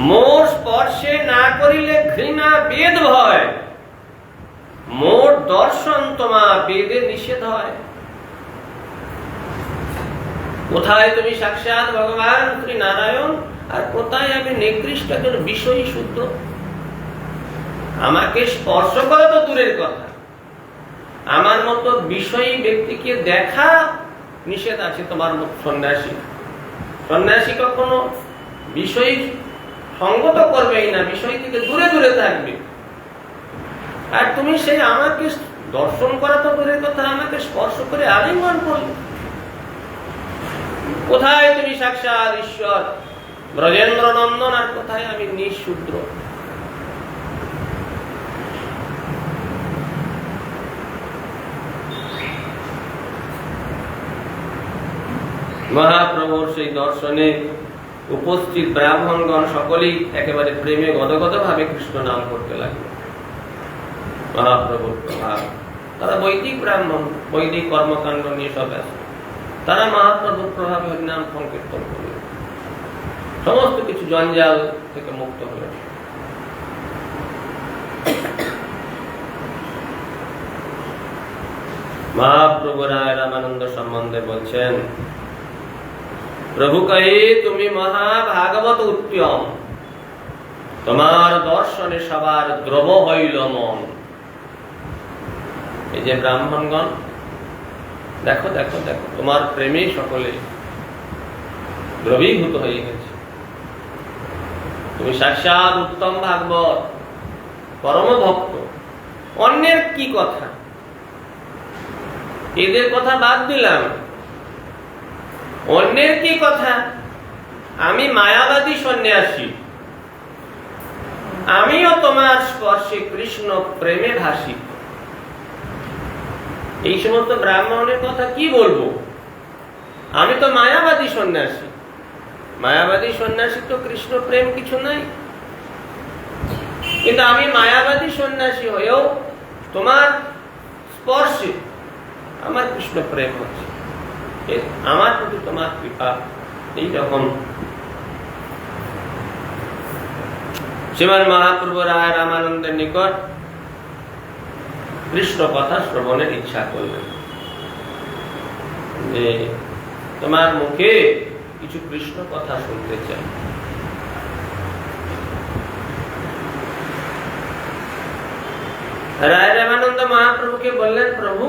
মোর স্পর্শে না করিলে ঘৃণা বেদ ভয়, মোর দর্শন তোমা বেদে নিষেধ হয়। কোথায় তুমি সাক্ষাৎ ভগবান শ্রী নারায়ণ, আর কোথায় আমি নিকৃষ্ট একজন বিষয়ী শূদ্র? আমাকে স্পর্শ করা তো দূরের কথা, আমার মতো বিষয়ী ব্যক্তিকে দেখা নিষেধ আছে তোমার মতো সন্ন্যাসী। সন্ন্যাসী কখনো বিষয়ী সঙ্গ তো করবেই না, বিষয় থেকে দূরে দূরে থাকবে। আর তুমি সেই আমাকে দর্শন করা তো দূরের কথা, আমাকে স্পর্শ করে আলিঙ্গন করলে। কোথায় তুমি সাক্ষাৎ ঈশ্বর ব্রজেন্দ্র নন্দন, আর কোথায় আমি নিঃশূদ্র? মহাপ্রভুর সেই দর্শনে উপস্থিত ব্রাহ্মণগণ সকলেই একেবারে প্রেমে গদগদ ভাবে কৃষ্ণ নাম করতে লাগলো। মহাপ্রভুর প্রভাব, তারা বৈদিক ব্রাহ্মণ, বৈদিক কর্মকাণ্ড নিয়ে সব আছে, তারা মহাপ্রভুর প্রভাবে হরিনাম সংকীর্তন করল, সমস্ত কিছু জঞ্জাল থেকে মুক্ত হল। মহাপ্রভু রায় রামানন্দ সম্বন্ধে বলছেন, প্রভু কহে তুমি মহাভাগবত উত্তম, তোমার দর্শনে সবার দ্রব হইল মন। এই যে ব্রাহ্মণগণ, দেখো দেখো দেখো, তোমার প্রেমে সকলে দ্রবীভূত হয়ে গেছে। তুমি সাক্ষাৎ উত্তম ভাগবত, পরম ভক্ত। অন্যের কি কথা, এদের কথা বাদ দিলাম, অন্যের কি কথা? আমি মায়াবাদী সন্ন্যাসী, আমিও তোমার স্পর্শে কৃষ্ণ প্রেমে ভাসি। এই সমস্ত ব্রাহ্মণের কথা কি বলবো? আমি তো মায়াবাদী সন্ন্যাসী, মায়াবাদী সন্ন্যাসী তো কৃষ্ণ প্রেম কিছু নাই। কিন্তু আমি মায়াবাদী সন্ন্যাসী হয়েও তোমার স্পর্শে আমার কৃষ্ণ প্রেম হচ্ছে, আমার প্রতি তোমার কৃপা। এইরকম শ্রীমান মহাপ্রভু রায় রামানন্দের নিকট কৃষ্ণ কথা শ্রবণের ইচ্ছা করলেন, যে তোমার মুখে কিছু কৃষ্ণ কথা শুনতে চাই। রায় রামানন্দ মহাপ্রভুকে বললেন, প্রভু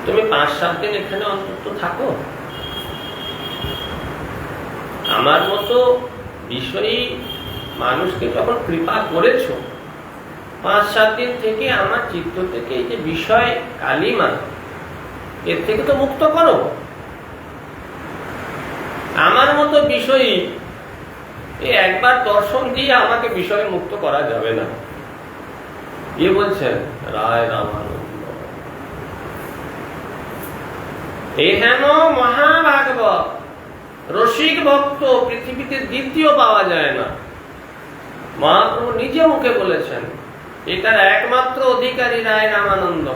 তুমি 5-7 দিন এখানে অন্তত থাকো, আমার মতো বিষয়ী মানুষকে যখন কৃপা করেছ, 5-7 দিন থেকে আমার চিত্ত থেকে এই যে বিষয় কালিমা, এর থেকে তো মুক্ত করো। আমার মতো বিষয়ী একবার দর্শন দিয়ে আমাকে বিষয়ে মুক্ত করা যাবে না। ইয়ে বলছেন রায় রামানন্দ, এই হেন মহাভাগবত রসিক ভক্ত পৃথিবীতে দ্বিতীয় পাওয়া যায় না। মহাপ্রভু নিজে মুখে বলেছেন, এটার একমাত্র অধিকারী রায় রামানন্দ,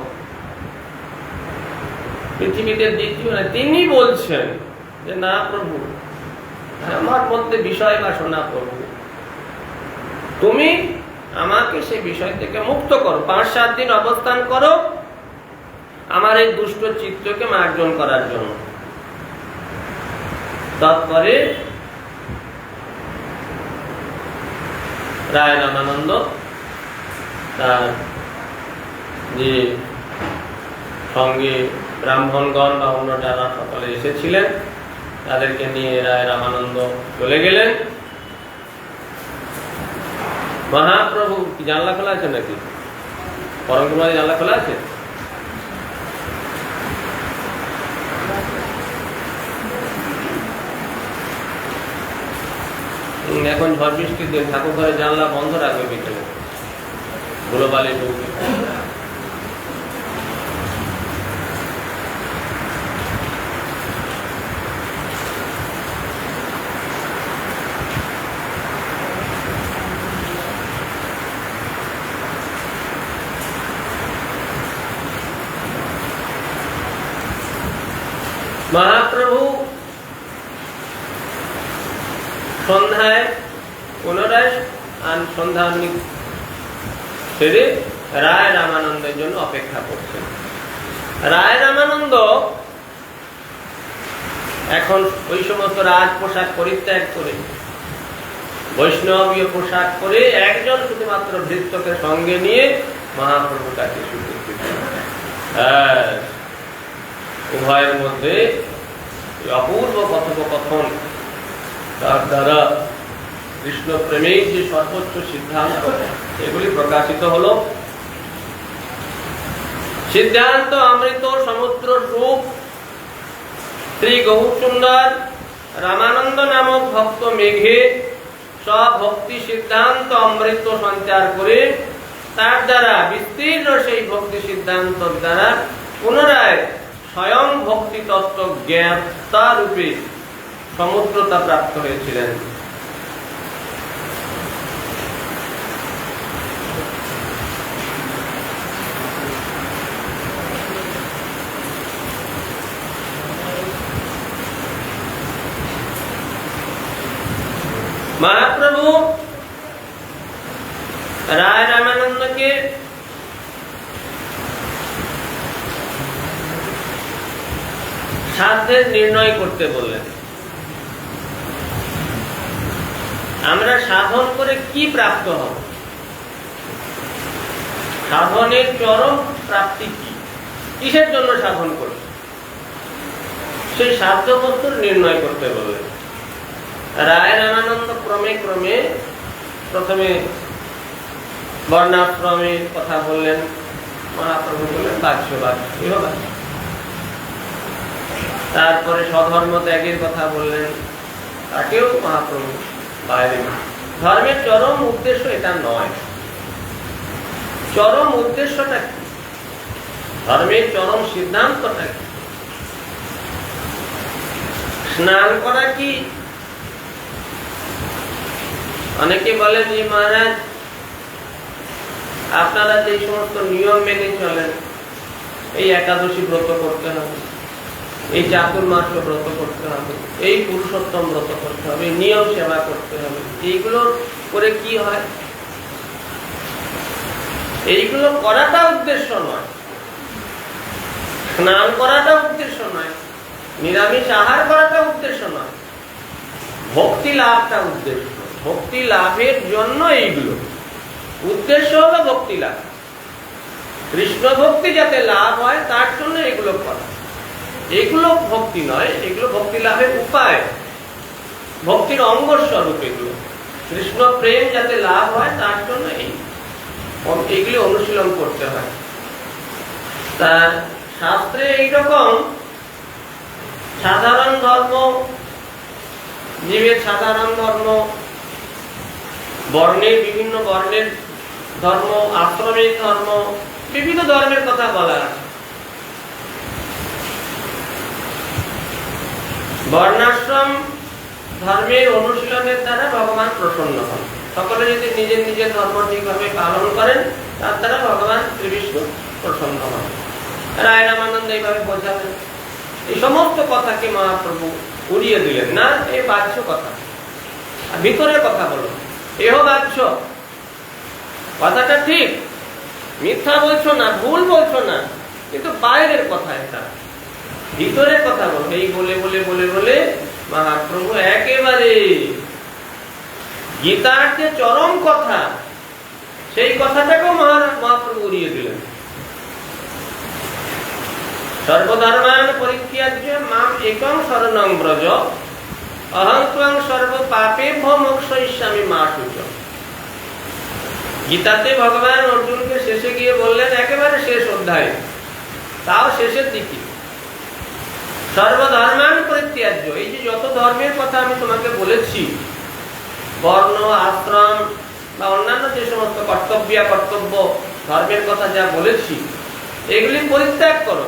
পৃথিবীতে দ্বিতীয় না। তিনি বলছেন যে না প্রভু, আমার মধ্যে বিষয় বাসনা, প্রভু তুমি আমাকে সে বিষয় থেকে মুক্ত করো, 5-7 দিন অবস্থান করো আমার এই দুষ্ট চিত্তকে মার্জন করার জন্য। তারপরে রায় রামানন্দ তার যে সঙ্গে ব্রাহ্মণগণ বা অন্য যারা সকলে এসেছিলেন তাদেরকে নিয়ে রায় রামানন্দ চলে গেলেন। মহাপ্রভু কি জানলা খোলা আছে নাকি? পরমকুমারী জানলা খোলা আছে? এখন ঝড় বৃষ্টির দিন, ঠাকুর ঘরে জানলা বন্ধ রাখবে বিকেলে, ধুলোবালি ঢুকবে। মহাপ্রভু সন্ধ্যায় পুনরায় সন্ধ্যা সেরে রায় রামানন্দের জন্য অপেক্ষা করছেন। রায় রামানন্দ এখন ওই সমস্ত রাজ পোশাক পরিত্যাগ করে বৈষ্ণবীয় পোশাক পরে একজন শুধুমাত্র ভৃত্যকে সঙ্গে নিয়ে মহাপ্রভুর কাছে উপস্থিত। উভয়ের মধ্যে অপূর্ব কথোপকথন, তার দ্বারা কৃষ্ণ প্রেমেই যে সর্বোচ্চ সিদ্ধান্ত, এগুলি প্রকাশিত হলো। সিদ্ধান্ত অমৃত সমুদ্র রূপ শ্রী গৌরচুন্দর রামানন্দ নামক ভক্ত মেঘে স্বভক্তি সিদ্ধান্ত অমৃত সঞ্চার করে তার দ্বারা বিস্তীর্ণ সেই ভক্তি সিদ্ধান্ত দ্বারা পুনরায় স্বয়ং ভক্তি তত্ত্ব জ্ঞাতা রূপে সমুদ্রতা প্রাপ্ত হয়েছিলেন। महाप्रभु राय रामानंद के সাথে নির্ণয় করতে বললেন। আমরা সাধন করে কি প্রাপ্ত হব, সাধনের চরম প্রাপ্তি কি, কিসের জন্য সাধন করব, সেই সাধ্য বস্তুর নির্ণয় করতে বললেন। রায় রামানন্দ ক্রমে ক্রমে প্রথমে বর্ণাশ্রমের কথা বললেন, মহাপ্রভু বললেন বাহ্য বাহ্য। তারপরে স্বধর্ম ত্যাগের কথা বললেন, তাকেও মহাপ্রভু বাইরে। ধর্মের চরম উদ্দেশ্য এটা নয়। চরম উদ্দেশ্যটা কি, ধর্মের চরম সিদ্ধান্তটা কি? স্নান করা কি? অনেকে বলেন যে মহারাজ আপনারা যে সমস্ত নিয়ম মেনে চলেন, এই একাদশী ব্রত করতে হবে, এই চাতুর্মাস ব্রত করতে হবে, এই পুরুষোত্তম ব্রত করতে হবে, নিয়ম সেবা করতে হবে, এইগুলো করে কি হয়? এইগুলো করাটা উদ্দেশ্য নয়, স্নান করাটা উদ্দেশ্য নয়, নিরামিষ আহার করাটা উদ্দেশ্য নয়, ভক্তি লাভটা উদ্দেশ্য। ভক্তি লাভের জন্য এইগুলো উদ্দেশ্য হলো ভক্তি লাভ, কৃষ্ণ ভক্তি যাতে লাভ হয় তার জন্য এগুলো করা। এগুলো ভক্তি নয়, এগুলো ভক্তি লাভের উপায়, ভক্তির অঙ্গ স্বরূপ। এগুলো কৃষ্ণ প্রেম যাতে লাভ হয় তার জন্য এইগুলি অনুশীলন করতে হয়। তা শাস্ত্রে এইরকম সাধারণ ধর্ম, জীবের সাধারণ ধর্ম, বর্ণের বিভিন্ন বর্ণের ধর্ম, আশ্রমের ধর্ম, বিভিন্ন ধর্মের কথা বলা আছে। বর্ণাশ্রম ধর্মের অনুশীলনের দ্বারা ভগবান প্রসন্ন হন। সকলে যদি নিজের নিজের ধর্ম ঠিকভাবে পালন করেন তার দ্বারা ভগবান শ্রী বিষ্ণু প্রসন্ন হন। রায় রামানন্দ এইভাবে বোঝালেন। এই সমস্ত কথাকে মহাপ্রভু উড়িয়ে দিলেন না, এই বাহ্য কথা, আর ভিতরের কথা বলো। এহ বাহ্য কথাটা ঠিক, মিথ্যা বলছো না, ভুল বলছো না, কিন্তু বাইরের কথা এটা, ভিতরের কথা বলো। এই বলে বলে বলে বলে মহাপ্রভু একেবারে গীতার যে চরম কথা, সেই কথাটাকেও মহাপ্রভু উড়িয়ে দিলেন। সর্বধর্মান পরিত্যাজ্য মাম একং শরণং ব্রজ অহং ত্বং সর্ব পাপেভ্যো মোক্ষয়িষ্যামি মা শুচঃ। গীতাতে ভগবান অর্জুনকে শেষে গিয়ে বললেন, একেবারে শেষ অধ্যায়, তাও শেষের দিকে, সর্বধর্মান পরিত্যাজ্য, এই যে যত ধর্মের কথা আমি তোমাকে বলেছি, বর্ণ আশ্রম বা অন্যান্য যে সমস্ত কর্তব্য ধর্মের কথা যা বলেছি, এগুলি পরিত্যাগ করো।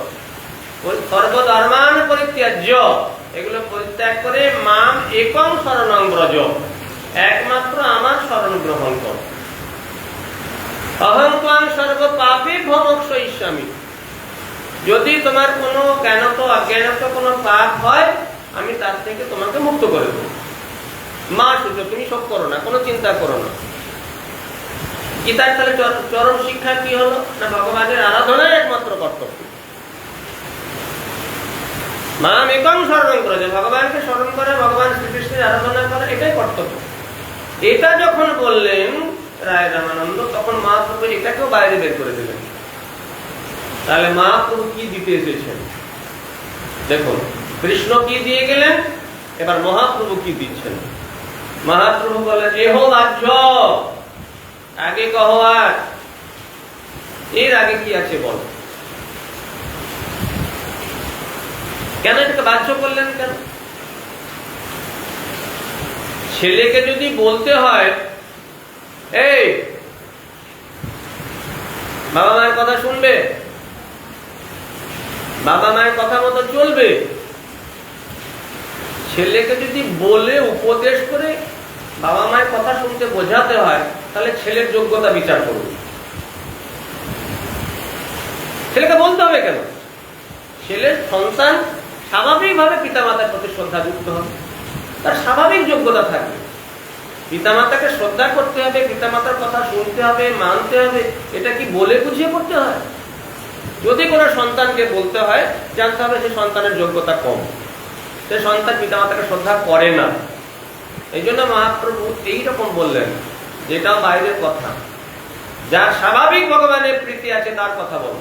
সর্বধর্মান পরিত্যাজ্য, এগুলো পরিত্যাগ করে মাম একং শরণং ব্রজ, একমাত্র আমার শরণ গ্রহণ করো। অহং ত্বং সর্ব পাপেভ্যো মোক্ষয়িষ্যামি, যদি তোমার কোনো জ্ঞানত অজ্ঞানত কোনো পাপ হয় আমি তার থেকে তোমাকে মুক্ত করে দেবো। মা শুধু তুমি সব করো না, কোনো চিন্তা করো না। গীতার তাহলে চরম শিক্ষা কি হলো না, ভগবানের আরাধনাই একমাত্র কর্তব্য। মাম একং শরণং ব্রজ, ভগবানকে স্মরণ করে ভগবান শ্রীকৃষ্ণের আরাধনা করে, এটাই কর্তব্য। এটা যখন বললেন রায় রামানন্দ, তখন মহাপ্রভু এটাকেও বাইরে বের করে দিলেন। তাহলে মহাপ্রভু কি দিতে এসেছেন দেখুন, কৃষ্ণ কি দিয়ে গেলেন, এবার মহাপ্রভু কি দিচ্ছেন। মহাপ্রভু বলেন এহ বাহ্য, আগে কহ আর এর আগে কি আছে বল। কেন এটাকে বাহ্য করলেন কেন? ছেলেকে যদি বলতে হয় এই বাবা মায়ের কথা শুনবে, বাবা মায়ের কথা মতো চলবে, ছেলেকে যদি বলে উপদেশ করে বাবা মায়ের কথা শুনতে বোঝাতে হয়, তাহলে ছেলের যোগ্যতা বিচার করুন। ছেলেকে বলতে হবে কেন? ছেলের সন্তান স্বাভাবিকভাবে পিতামাতার প্রতি শ্রদ্ধা যুক্ত হবে, তার স্বাভাবিক যোগ্যতা থাকবে। পিতামাতাকে শ্রদ্ধা করতে হবে, পিতামাতার কথা শুনতে হবে, মানতে হবে, এটা কি বলে বুঝিয়ে করতে হয়? যদি কোনো সন্তানকে বলতে হয়, জানতে হবে সে সন্তানের যোগ্যতা কম, সে সন্তান পিতামাতাকে শ্রদ্ধা করে না। এই জন্য মহাপ্রভু এইরকম বললেন, যেটাও বাইরের কথা, যার স্বাভাবিক ভগবানের প্রীতি আছে তার কথা বল।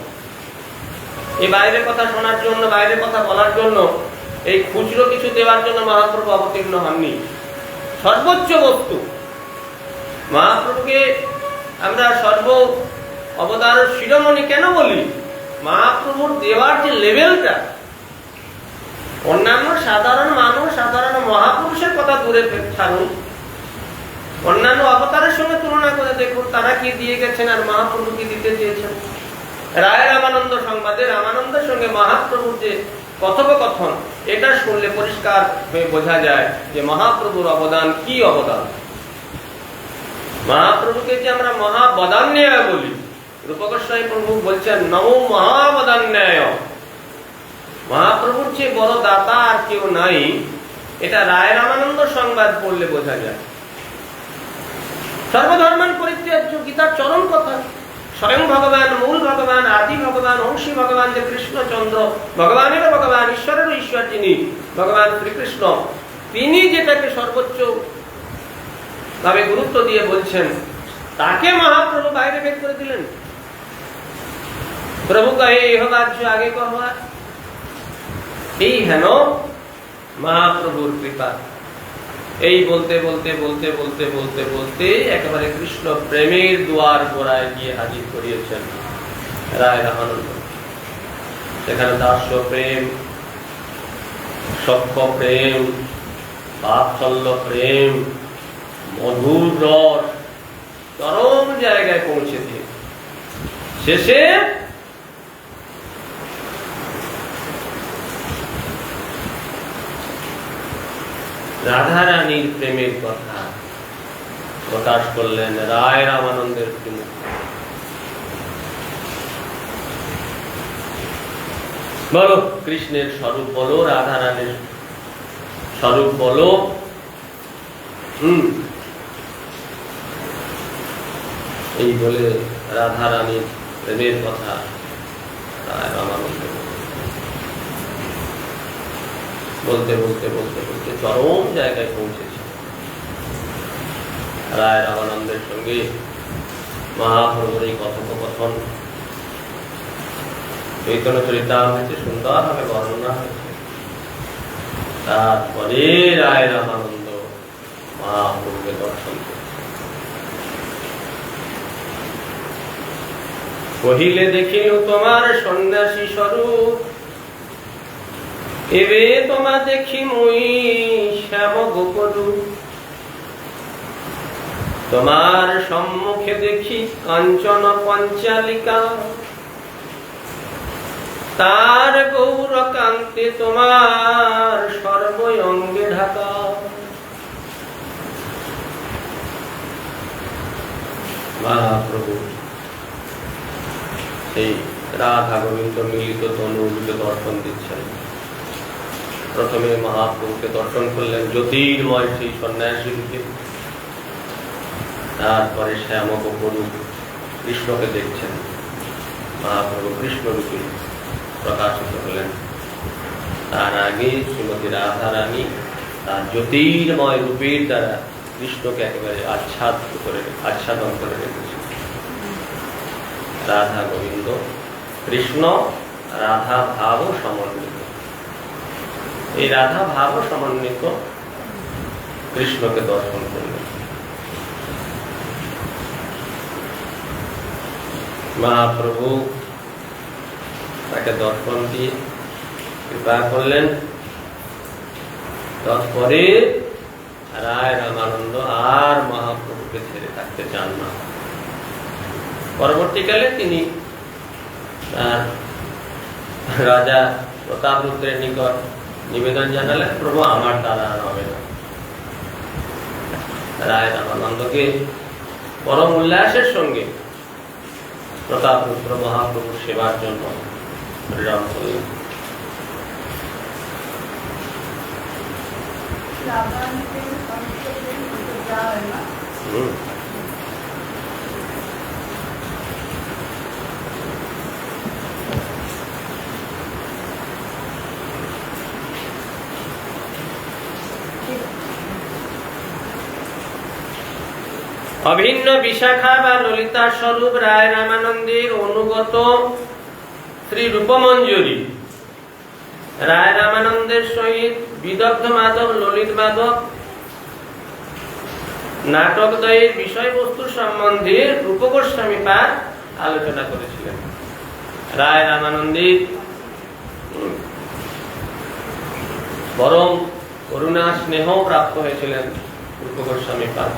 এই বাইরের কথা শোনার জন্য, বাইরের কথা বলার জন্য, এই খুচরো কিছু দেওয়ার জন্য মহাপ্রভু অবতীর্ণ হননি। সর্বোচ্চ বস্তু মহাপ্রভুকে আমরা সর্ব অবতার শিরোমণি কেন বলি? মহাপ্রভুর দেওয়ার যে লেভেলটা, অন্যান্য সাধারণ মানুষ, সাধারণ মহাপুরুষের কথা দূরে ছাড়ুন, অন্যান্য অবতারের সঙ্গে তুলনা করে দেখুন তারা কি দিয়ে গেছেন আর মহাপ্রভু কি দিতে চেয়েছেন। রায় রামানন্দ সংবাদে রামানন্দের সঙ্গে মহাপ্রভুর যে কথোপকথন, এটা শুনলে পরিষ্কার হয়ে বোঝা যায় যে মহাপ্রভুর অবদান কি অবদান। মহাপ্রভুকে যে আমরা মহাবদান্যায় বলি, রূপগোস্বামী প্রভু বলছেন নমো মহাবদান্যায়, মহাপ্রভুর চেয়ে বড় দাতা আর কেউ নাই। এটা রায় রামানন্দ সংবাদ পড়লে বোঝা যায়। সর্বধর্মান পরিত্যাজ্য, গীতার চরম কথা। স্বয়ং ভগবান, মূল ভগবান, আদি ভগবান, অংশী ভগবান যে কৃষ্ণচন্দ্র, ভগবানেরও ভগবান, ঈশ্বরেরও ঈশ্বর যিনি ভগবান শ্রীকৃষ্ণ, তিনি যেটাকে সর্বোচ্চ ভাবে গুরুত্ব দিয়ে বলছেন, তাকে মহাপ্রভু বাইরে বের করে দিলেন। প্রভু কহে এহ বাহ্য, আগে কহ আর। এই হেন মহাপ্রভুর কৃপা। এই বলতে বলতে বলতে বলতে বলতে বলতে একেবারে কৃষ্ণ প্রেমের দুয়ার গোড়ায় গিয়ে হাজির করিয়েছেন রায় রামানন্দ। সেখানে দাস্য প্রেম, সখ্য প্রেম, বাৎসল্য প্রেম, মধুর রস চরম জায়গায় পৌঁছে দিয়ে শেষে রাধারানীর প্রেমের কথা প্রকাশ করলেন রায় রামানন্দের মুখে। বলো কৃষ্ণের স্বরূপ বলো, রাধারানীর স্বরূপ বলো। এই বলে রাধারানীর প্রেমের কথা রায় রামানন্দ বলতে বলতে বলতে বলতে চরম জায়গায় পৌঁছেছে। রায় রামানন্দের সঙ্গে মহাপ্রভুর এই কথোপকথন চৈতন্য চরিতামৃতে সুন্দরভাবে বর্ণনা হয়েছে। তারপরে রায় রামানন্দ মহাপ্রভুকে দর্শন করছে। কহিলে দেখিল তোমার সন্ন্যাসী স্বরূপ, এবে তোমা দেখি মুই শ্যাম গোপরু। তোমার সম্মুখে দেখি কাঞ্চন পঞ্চালিকা, তার গৌর কান্তে তোমার সর্বঙ্গে ঢাকা। মহাপ্রভু সেই রাধা গোবিন্দ মিলিত তনুকে দর্শন দিচ্ছেন। প্রথমে মহাপ্রভুকে দর্শন করলেন জ্যোতির্ময় সেই সন্ন্যাসী রূপে, তারপরে শ্যামক গরু কৃষ্ণকে দেখছেন। মহাপ্রভু কৃষ্ণ রূপে প্রকাশিত হলেন। তার আগে শ্রীমতী রাধারানী তার জ্যোতির্ময় রূপের দ্বারা কৃষ্ণকে একেবারে আচ্ছাদন করে রেখেছে। রাধা গোবিন্দ কৃষ্ণ রাধা ভাব সমন্বিত। এই রাধা ভাব সমন্বিত কৃষ্ণকে দর্শন করলেন। মহাপ্রভু তাকে দর্শন দিয়ে কৃপা করলেন। তৎপরে রায় রামানন্দ আর মহাপ্রভুকে ছেড়ে থাকতে চান না। পরবর্তীকালে তিনি তার রাজা প্রতাপরুদ্রের নিকট নিবেদন জানালেন, প্রভু আমার দ্বারা আর হবে না। রায় রামানন্দকে পরম উল্লাসের সঙ্গে প্রতাপরুদ্র মহাপ্রভুর সেবার জন্য প্রেরণ করলেন। অভিন্ন বিশাখা বা ললিতা স্বরূপ রায় রামানন্দের অনুগত শ্রী রূপমঞ্জুরি রায় রামানন্দের সহিত বিদগ্ধ মাধব, ললিত মাধব নাটকদ্বয়ের বিষয়বস্তু সম্বন্ধে রূপ গোস্বামী পাদ আলোচনা করেছিলেন। রায় রামানন্দের পরম করুণা স্নেহ প্রাপ্ত হয়েছিলেন রূপ গোস্বামী পাদ।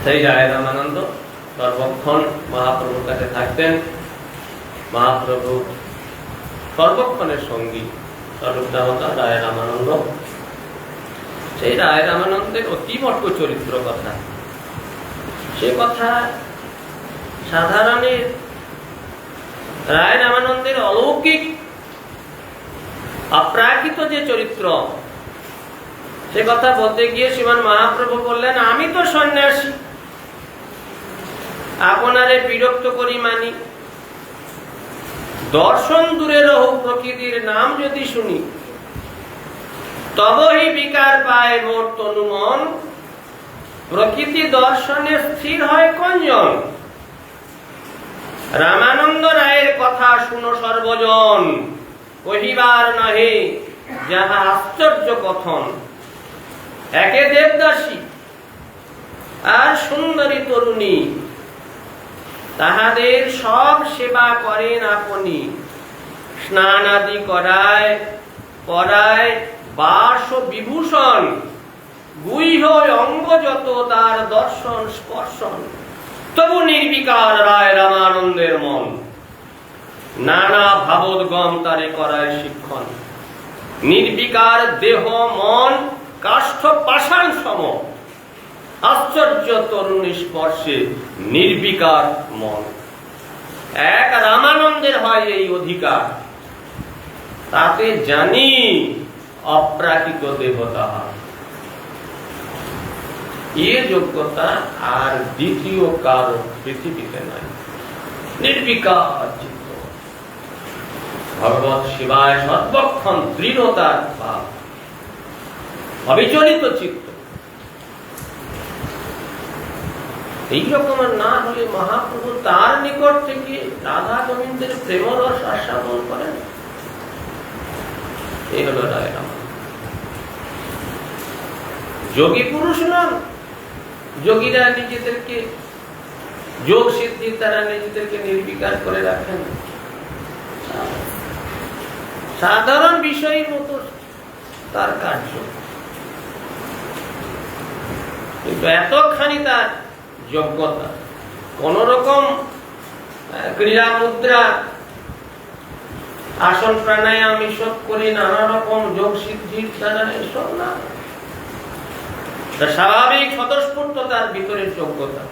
সেই রায় রামানন্দ সর্বক্ষণ মহাপ্রভুর কাছে থাকতেন। মহাপ্রভু সর্বক্ষণের সঙ্গী স্বরূপদাহতা রায় রামানন্দ। সেই রায় রামানন্দের অতিবর্গ চরিত্র কথা, সে কথা সাধারণের রায় রামানন্দের অলৌকিক অপ্রাকৃত যে চরিত্র, সে কথা বলতে গিয়ে শ্রীমান মহাপ্রভু বললেন, আমি তো সন্ন্যাসী, আপনারে বিরক্ত করি মানি, দর্শন দূরে রহু প্রকৃতির নাম যদি শুনি, তবহি বিকার পায় মোর তনু মন, প্রকৃতি দর্শনে স্থির হয় কঞ্জন। রামানন্দ রায়ের কথা শুনো সর্বজন, কহিবার নহে যাহা আশ্চর্য কথন। একে দেবদাসী আর সুন্দরী তরুণী, তাহাদের সব সেবা করেন আপনি। স্নান আদি করায় পরায় বাস ও বিভূষণ, গুহ্য অঙ্গ যত তার দর্শন স্পর্শন। তবু নির্বিকার রায় রামানন্দের মন, নানা ভাবোদ্গম তারে করায় শিক্ষণ। নির্বিকার দেহ মন কাষ্ঠ পাষাণ সম, আশ্চর্য তরুণী স্পর্শে নির্বিকার মন। এক রামানন্দের হয় এই অধিকার, তাতে জানি অপ্রাকৃত দেবতা। এ যোগ্যতা আর দ্বিতীয় কারো পৃথিবীতে নাই। নির্বিকার চিত্ত, ভগবৎ সেবায় সর্বক্ষণ দৃঢ়তার ভাব, অবিচলিত চিত্ত। এই রকমের না হলে মহাপ্রভু তার নিকট থেকে রাধা গোবিন্দের প্রেমরস আস্বাদন করেন। এই হলো রায় রামানন্দ। যোগী পুরুষ নন, যোগীরা নিজেদেরকে যোগ সিদ্ধির দ্বারা নিজেদেরকে নির্বিকার করে রাখেন। সাধারণ বিষয়ের মতো তার কার্য, কিন্তু এতখানি তার যোগ্যতা। কোন রকম ক্রীড়া মুদ্রা, আসন প্রাণায়াম এসব করে নানা রকম যোগ সিদ্ধির দ্বারা এসব না, স্বাভাবিক স্বতঃস্ফূর্ত তার ভিতরের যোগ্যতা।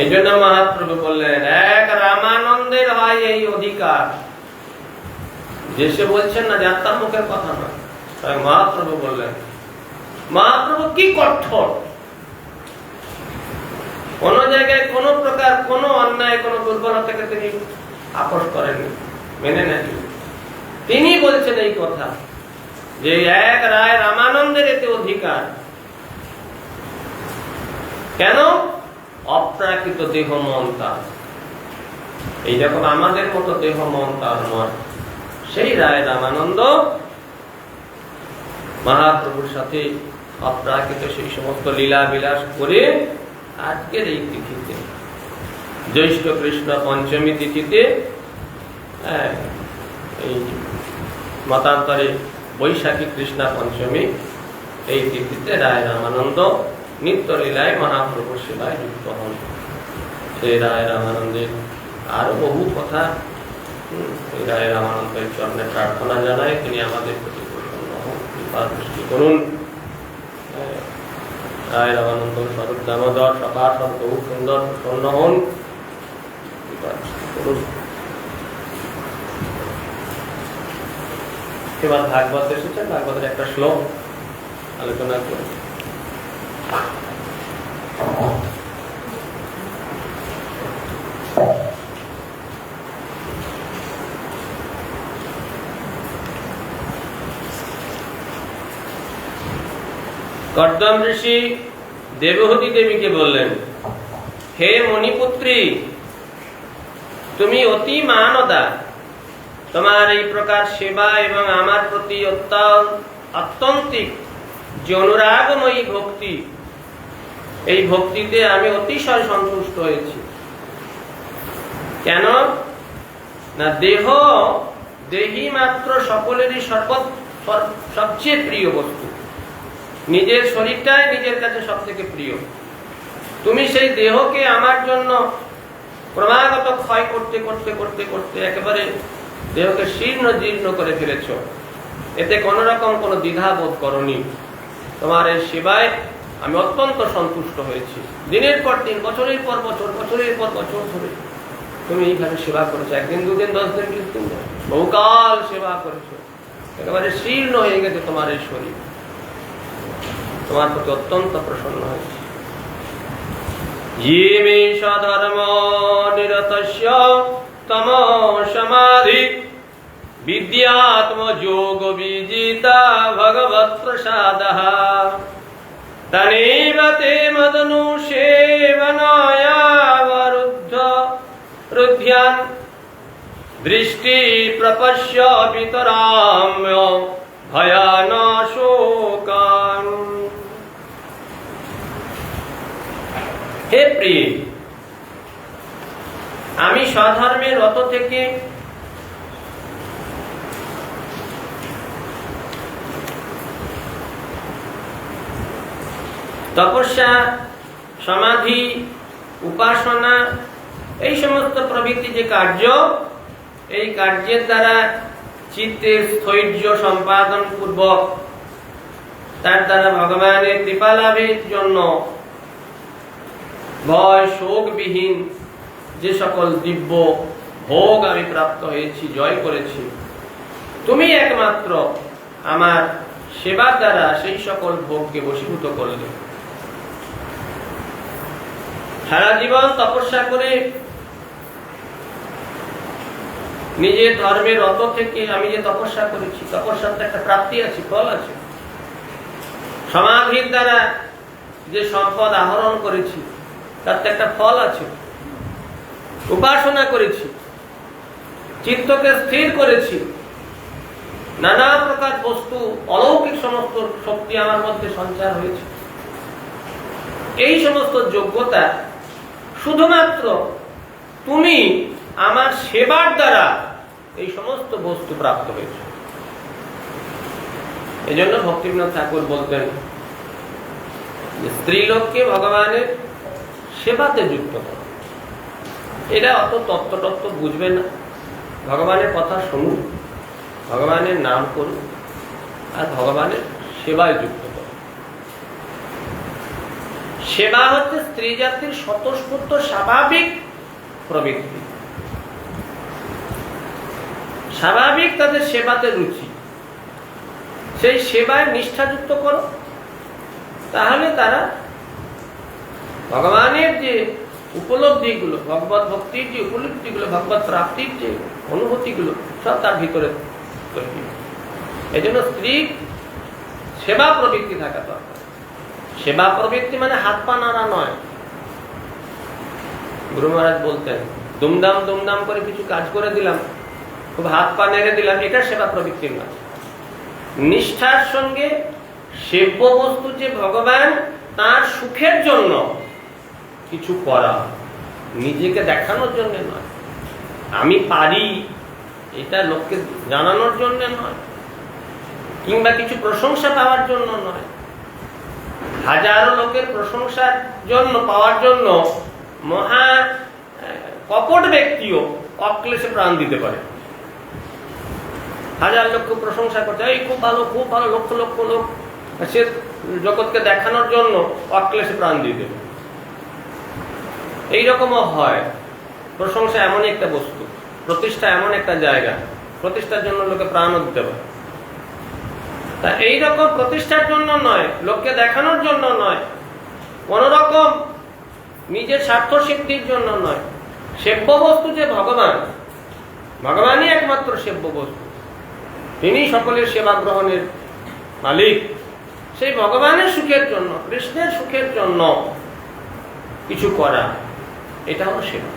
এই জন্য মহাপ্রভু বললেন, এক রামানন্দের হয় এই অধিকার। যে সে বলছেন না, যাত্রার মুখের কথা নয়, মহাপ্রভু বললেন। মহাপ্রভু কি কঠোর! কোন জায়গায় কোন প্রকার কোন অন্যায়, কোন দুর্বলতাকে তিনি আপোষ করেননি, মেনে নেন। তিনি বলছেন এই কথা যে এক রায় রামানন্দের এতে অধিকার। কেন? অপ্রাকৃত দেহ মন তার। এই যখন আমাদের মতো দেহ মন তার নয়। সেই রায় রামানন্দ মহাপ্রভুর সাথে অপ্রাকৃত সেই সমস্ত লীলা বিলাস করে আজকের এই তিথিতে, জ্যৈষ্ঠ কৃষ্ণ পঞ্চমী তিথিতে, এই মতান্তরে বৈশাখী কৃষ্ণা পঞ্চমী, এই তিথিতে রায় রামানন্দ নিত্য লীলায় মহাপ্রভুর সেবায় যুক্ত হন। সেই রায় রামানন্দের আরো বহু কথা রায় রামানন্দের চরণে প্রার্থনা জানায় তিনি আমাদের প্রতি প্রসন্ন হন, কৃপা দৃষ্টি করুন। রায় রামানন্দ স্বরূপ দামোদর সকাশন বহু সুন্দর প্রসন্ন হন, কৃপা দৃষ্টি করুন। এবার ভাগবত এসেছে, ভাগবতের একটা শ্লোক আলোচনা করুন। কর্দম ঋষি দেবহূতি দেবীকে বললেন, হে মণিপুত্রী, তুমি অতি মানদা, তোমার এই প্রকার সেবা এবং আমার প্রতি আত্যন্তিক যে অনুরাগময়ী ভক্তি, এই ভক্তিতে আমি অতিশয় সন্তুষ্ট হয়েছি। কেন না দেহী মাত্র সকলেরই সবচেয়ে প্রিয় বস্তু। নিজের শরীরটাই নিজের কাছে সব থেকে প্রিয়। তুমি সেই দেহকে আমার জন্য ক্রমাগত ক্ষয় করতে করতে করতে করতে একেবারে দেহকে শীর্ণ জীর্ণ করে ফেলেছ। এতে কোন রকম কোনো দ্বিধা বোধ করনি। তোমার এই সেবায় আমি অত্যন্ত সন্তুষ্ট হয়েছি। দিনের পর দিন, বছরের পর বছর, বছরের পর বছর ধরে তুমি এইভাবে সেবা করেছো। একদিন, দুদিন, 10 দিন, 20 দিন, বহুকাল সেবা করেছো। একেবারে শীর্ণ হয়ে গেছে তোমার এই শরীর। তোমার প্রতি অত্যন্ত প্রসন্ন হয়েছে। ये मे स्वधर्म निरतस्य तम समाधि विद्यात्म योग विजिता भगवत प्रसादः तनेव ते मदनुसेवनाया वरुद्ध रुद्ध्यान् दृष्टि प्रपश्य पितराम्य भयानाशोकान्। হে প্রিয়, আমি স্বধর্মে রত থেকে তপস্যা, সমাধি, উপাসনা, এই সমস্ত প্রভৃতি যে কার্য, এই কার্যের দ্বারা চিত্তের স্থৈর্য সম্পাদন পূর্বক তার দ্বারা ভগবানের কৃপা লাভের জন্য ভয় শোকবিহীন যে সকল দিব্য ভোগ আমি প্রাপ্ত হয়েছি, জয় করেছি, তুমি একমাত্র আমার সেবার দ্বারা সেই সকল ভোগকে বশীভূত করলে। সারা জীবন তপস্যা করে নিজের ধর্মের রত থেকে আমি যে তপস্যা করেছি, তপস্যার তো একটা প্রাপ্তি আছে, ফল আছে। সমাধির দ্বারা যে সম্পদ আহরণ করেছি তার তো একটা ফল আছে। উপাসনা করেছি, চিত্তকে স্থির করেছি, নানা প্রকার বস্তু, অলৌকিক সমস্ত শক্তি আমার মধ্যে সঞ্চার হয়েছে। এই সমস্ত যোগ্যতা শুধুমাত্র তুমি আমার সেবার দ্বারা এই সমস্ত বস্তু প্রাপ্ত হয়েছে। এই জন্য ভক্তিবিনোদ ঠাকুর বলতেন যে স্ত্রীলোককে ভগবানের সেবাতে যুক্ত করো। এরা অত তত্ত্ব বুঝবে না। ভগবানের কথা শুনুন, ভগবানের নাম করুন, আর ভগবানের সেবায় যুক্ত করুন। সেবা হচ্ছে স্ত্রী জাতির স্বতঃস্ফূর্ত স্বাভাবিক প্রবৃত্তি। স্বাভাবিক তাদের সেবাতে রুচি। সেই সেবায় নিষ্ঠাযুক্ত করো, তাহলে তারা ভগবানের যে উপলব্ধিগুলো, ভগবত ভক্তির যে উপলব্ধিগুলো, ভগবত প্রাপ্তির যে অনুভূতিগুলো, সব তার ভিতরে তৈরি। এই জন্য স্ত্রী সেবা প্রবৃত্তি থাকা দরকার। সেবা প্রবৃত্তি মানে হাত পা নাড়া নয়। গুরু মহারাজ বলতেন, দুমদাম দুমদাম করে কিছু কাজ করে দিলাম, খুব হাত পা নেড়ে দিলাম, এটা সেবা প্রবৃত্তির নয়। নিষ্ঠার সঙ্গে সেব্য বস্তু যে ভগবান, তার সুখের জন্য কিছু করা, নিজেকে দেখানোর জন্য নয়, আমি পারি এটা লোককে জানানোর জন্য নয়, কিংবা কিছু প্রশংসা পাওয়ার জন্য নয়। হাজারো লোকের প্রশংসার জন্য পাওয়ার জন্য মহা কপট ব্যক্তিও অক্লেশে প্রাণ দিতে পারে। হাজার লক্ষ প্রশংসা করছে, এই খুব ভালো খুব ভালো, লক্ষ লক্ষ লোক, সে জগৎকে দেখানোর জন্য অক্লেশে প্রাণ দিয়ে দেবে। এইরকমও হয়। প্রশংসা এমন একটা বস্তু, প্রতিষ্ঠা এমন একটা জায়গা, প্রতিষ্ঠার জন্য লোকে প্রাণও দিতে পারে। তা এইরকম প্রতিষ্ঠার জন্য নয়, লোককে দেখানোর জন্য নয়, কোন রকম নিজের স্বার্থ সিদ্ধির জন্য নয়। সেব্য বস্তু যে ভগবান, ভগবানই একমাত্র সেব্য বস্তু, তিনি সকলের সেবা গ্রহণের মালিক। সেই ভগবানের সুখের জন্য, কৃষ্ণের সুখের জন্য কিছু করা, এটা হলো সেবা।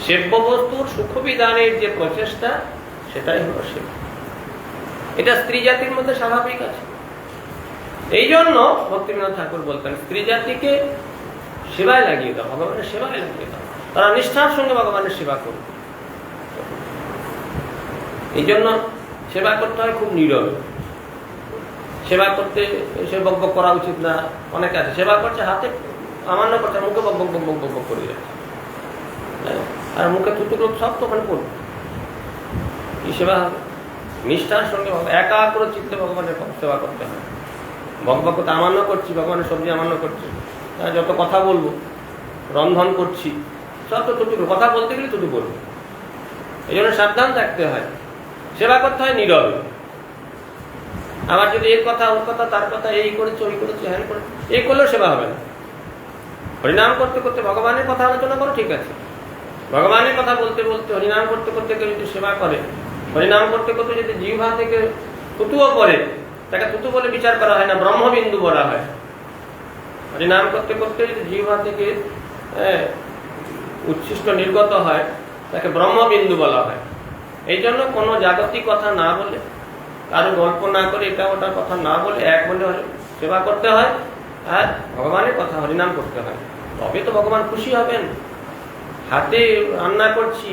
সেব্য বস্তুর সুখ বিধানের যে প্রচেষ্টা, সেটাই হলো সেবা। এটা স্ত্রী জাতির মধ্যে স্বাভাবিক আছে। এই জন্য ভক্তিবিনোদ ঠাকুর বলতেন, স্ত্রী জাতিকে সেবায় লাগিয়ে দাও, ভগবানের সেবায় লাগিয়ে দাও, তারা নিষ্ঠার সঙ্গে ভগবানের সেবা করবে। এই জন্য সেবা করতে হয় খুব নীরবে। সেবা করতে সে বক বক করা উচিত না। অনেকে আছে সেবা করছে, হাতে আমান্য করছে, মুখে বক বক বক বক বক বক করে যাচ্ছে, আর মুখে থুতুগুলো সব তো ওখানে পড়বে। কি সেবা হবে? নিষ্ঠার সঙ্গে একা করে চিত্তে ভগবানের সেবা করতে হয়। বক বক করতে আমান্য করছি, ভগবানের সবজি আমান্য করছি, যত কথা বলবো, রন্ধন করছি, সব তো থুতু, কথা বলতে গেলে থুতু বলবো। এই জন্য সাবধান থাকতে হয়। সেবা করতে হয় নীরবে। আবার যদি এর কথা ওর কথা তার কথা, এই করেছে ওই করেছে হ্যান করেছে, এই করলেও সেবা হবে না। হরিনাম করতে করতে ভগবানের কথা আলোচনা করো, ঠিক আছে। ভগবানের কথা বলতে বলতে, হরিনাম করতে করতে কেউ যদি সেবা করে, হরিনাম করতে করতে যদি জিহ্বা থেকে থুতুও পড়ে, তাকে থুতু বলে বিচার করা হয় না, ব্রহ্মবিন্দু বলা হয়। হরিনাম করতে করতে যদি জিহ্বা থেকে উচ্ছিষ্ট নির্গত হয়, তাকে ব্রহ্মবিন্দু বলা হয়। এই জন্য কোনো জাগতিক কথা না বলে, কারো গল্প না করে, এটা ওটার কথা না বলে, এক মনে সেবা করতে হয়, আর ভগবানের কথা হরিনাম করতে হয়। তবে তো ভগবান খুশি হবেন। হাতে রান্না করছি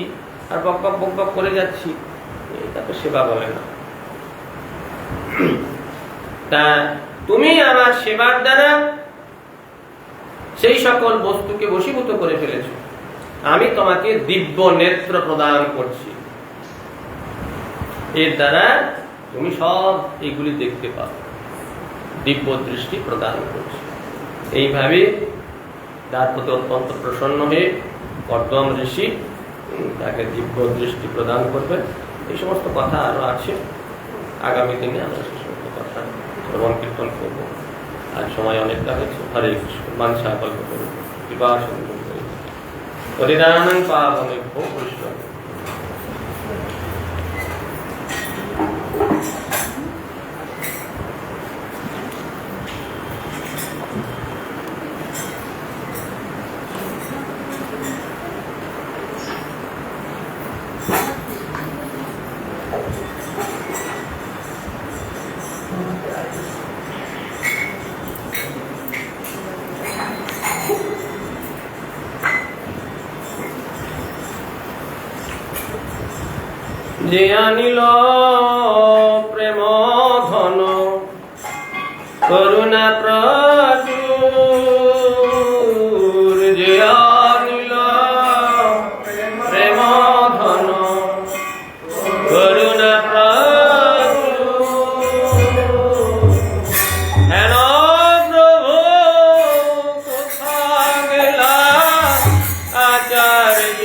আর বক বক বক বক করে যাচ্ছি, এটা তো সেবা বলে না। তা তুমি আমার সেবার দ্বারা সেই সকল বস্তুকে বশীভূত করে ফেলেছ, আমি তোমাকে দিব্য নেত্র প্রদান করছি, এর দ্বারা তুমি সব এইগুলি দেখতে পাও, দিব্য দৃষ্টি প্রদান করছি। এইভাবে তার প্রতি অত্যন্ত প্রসন্ন হয়ে কর্দম ঋষি তাকে দিব্য দৃষ্টি প্রদান করবে। এই সমস্ত কথা আরো আছে, আগামী দিনে আমরা সেই সমস্ত কথা শ্রবণ কীর্তন করব। আজ সময় অনেকটা হয়েছে। হরে কৃষ্ণ। মানসা কল্প করব, কৃপা সুন্দর করি, হরিনাম পাবনে ভো কৃষ্ণ। যে আনিল প্রেম ধন করুণা প্রচুর, যে আনিল প্রেম ধন করুণা প্রচুর, হেন প্রভু কোথা গেলা আচার্য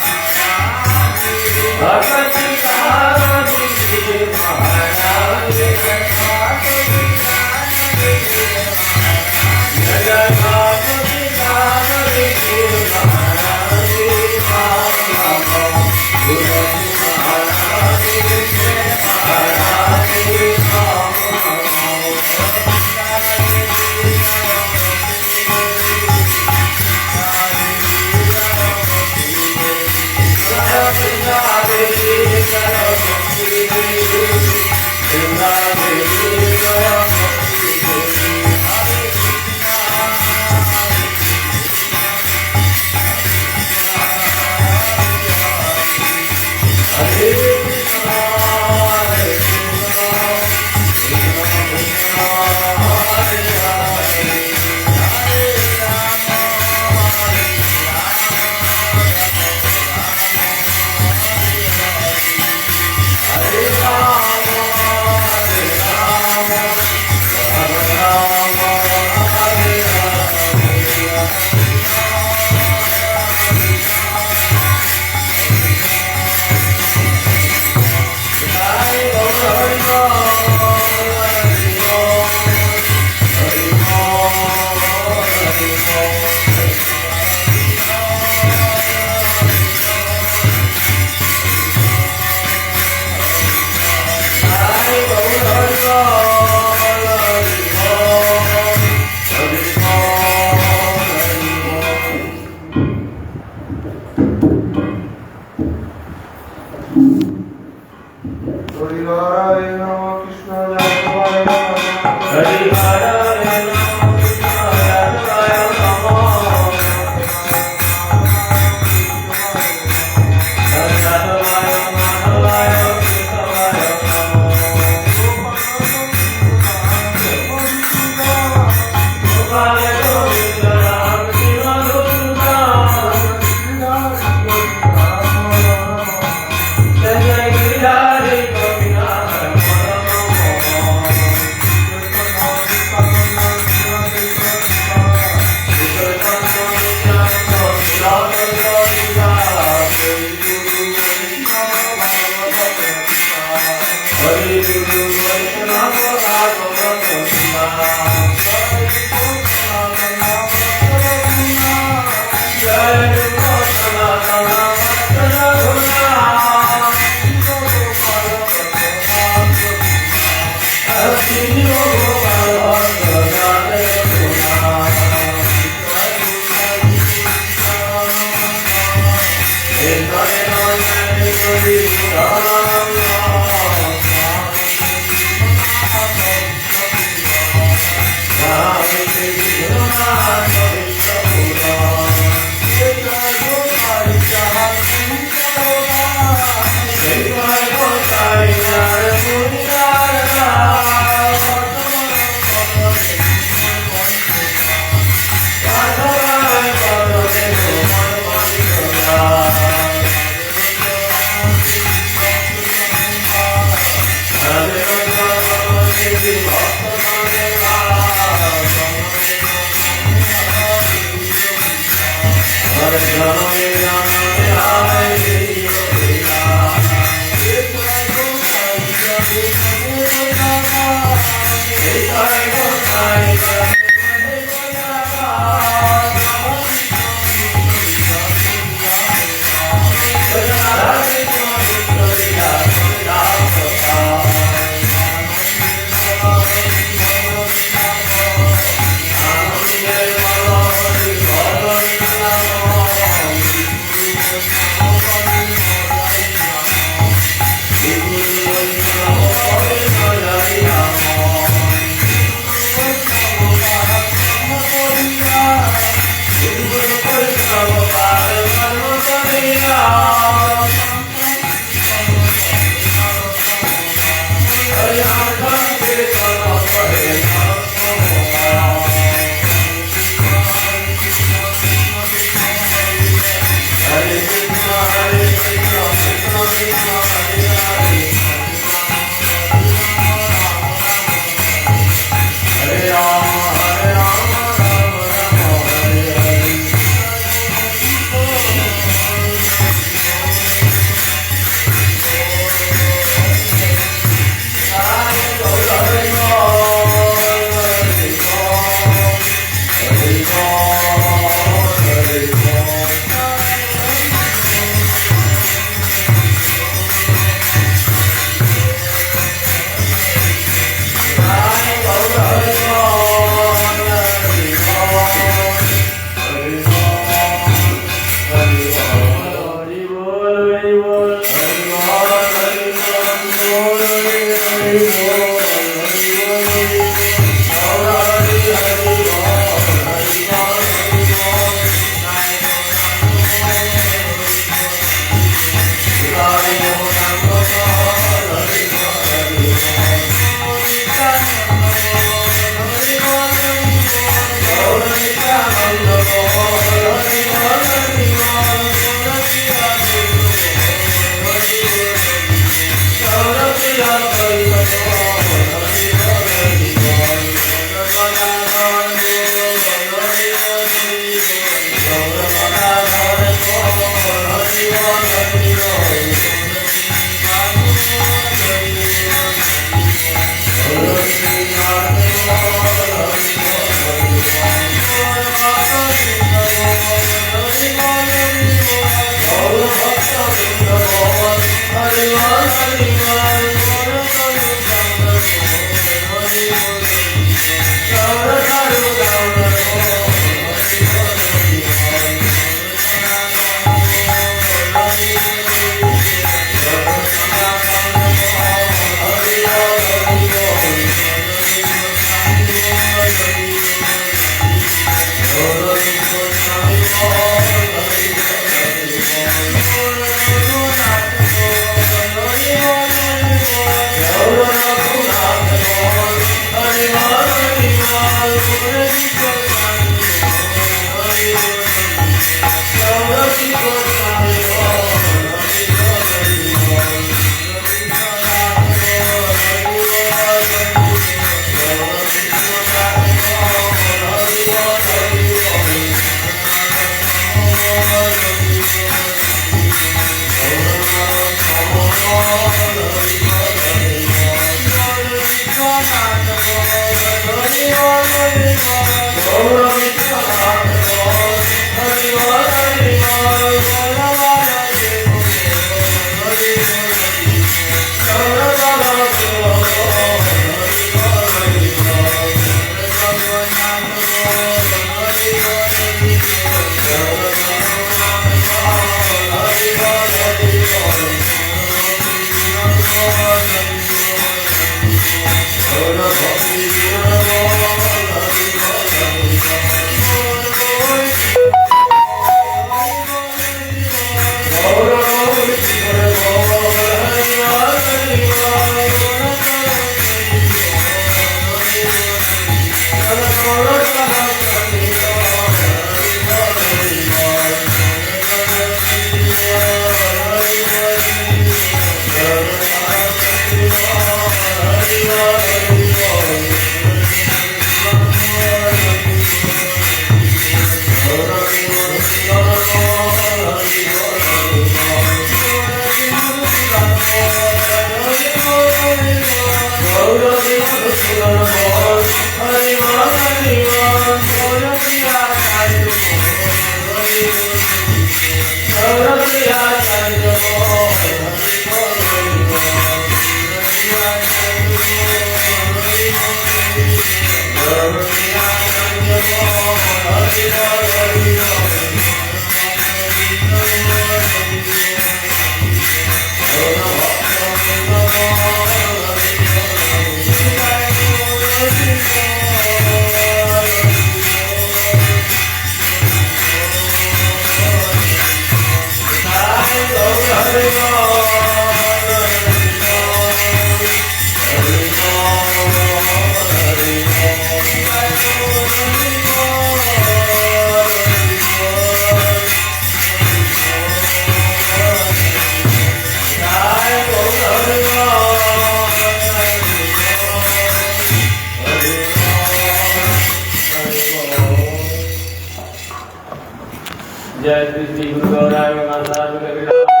जय श्री गुरु गौरांग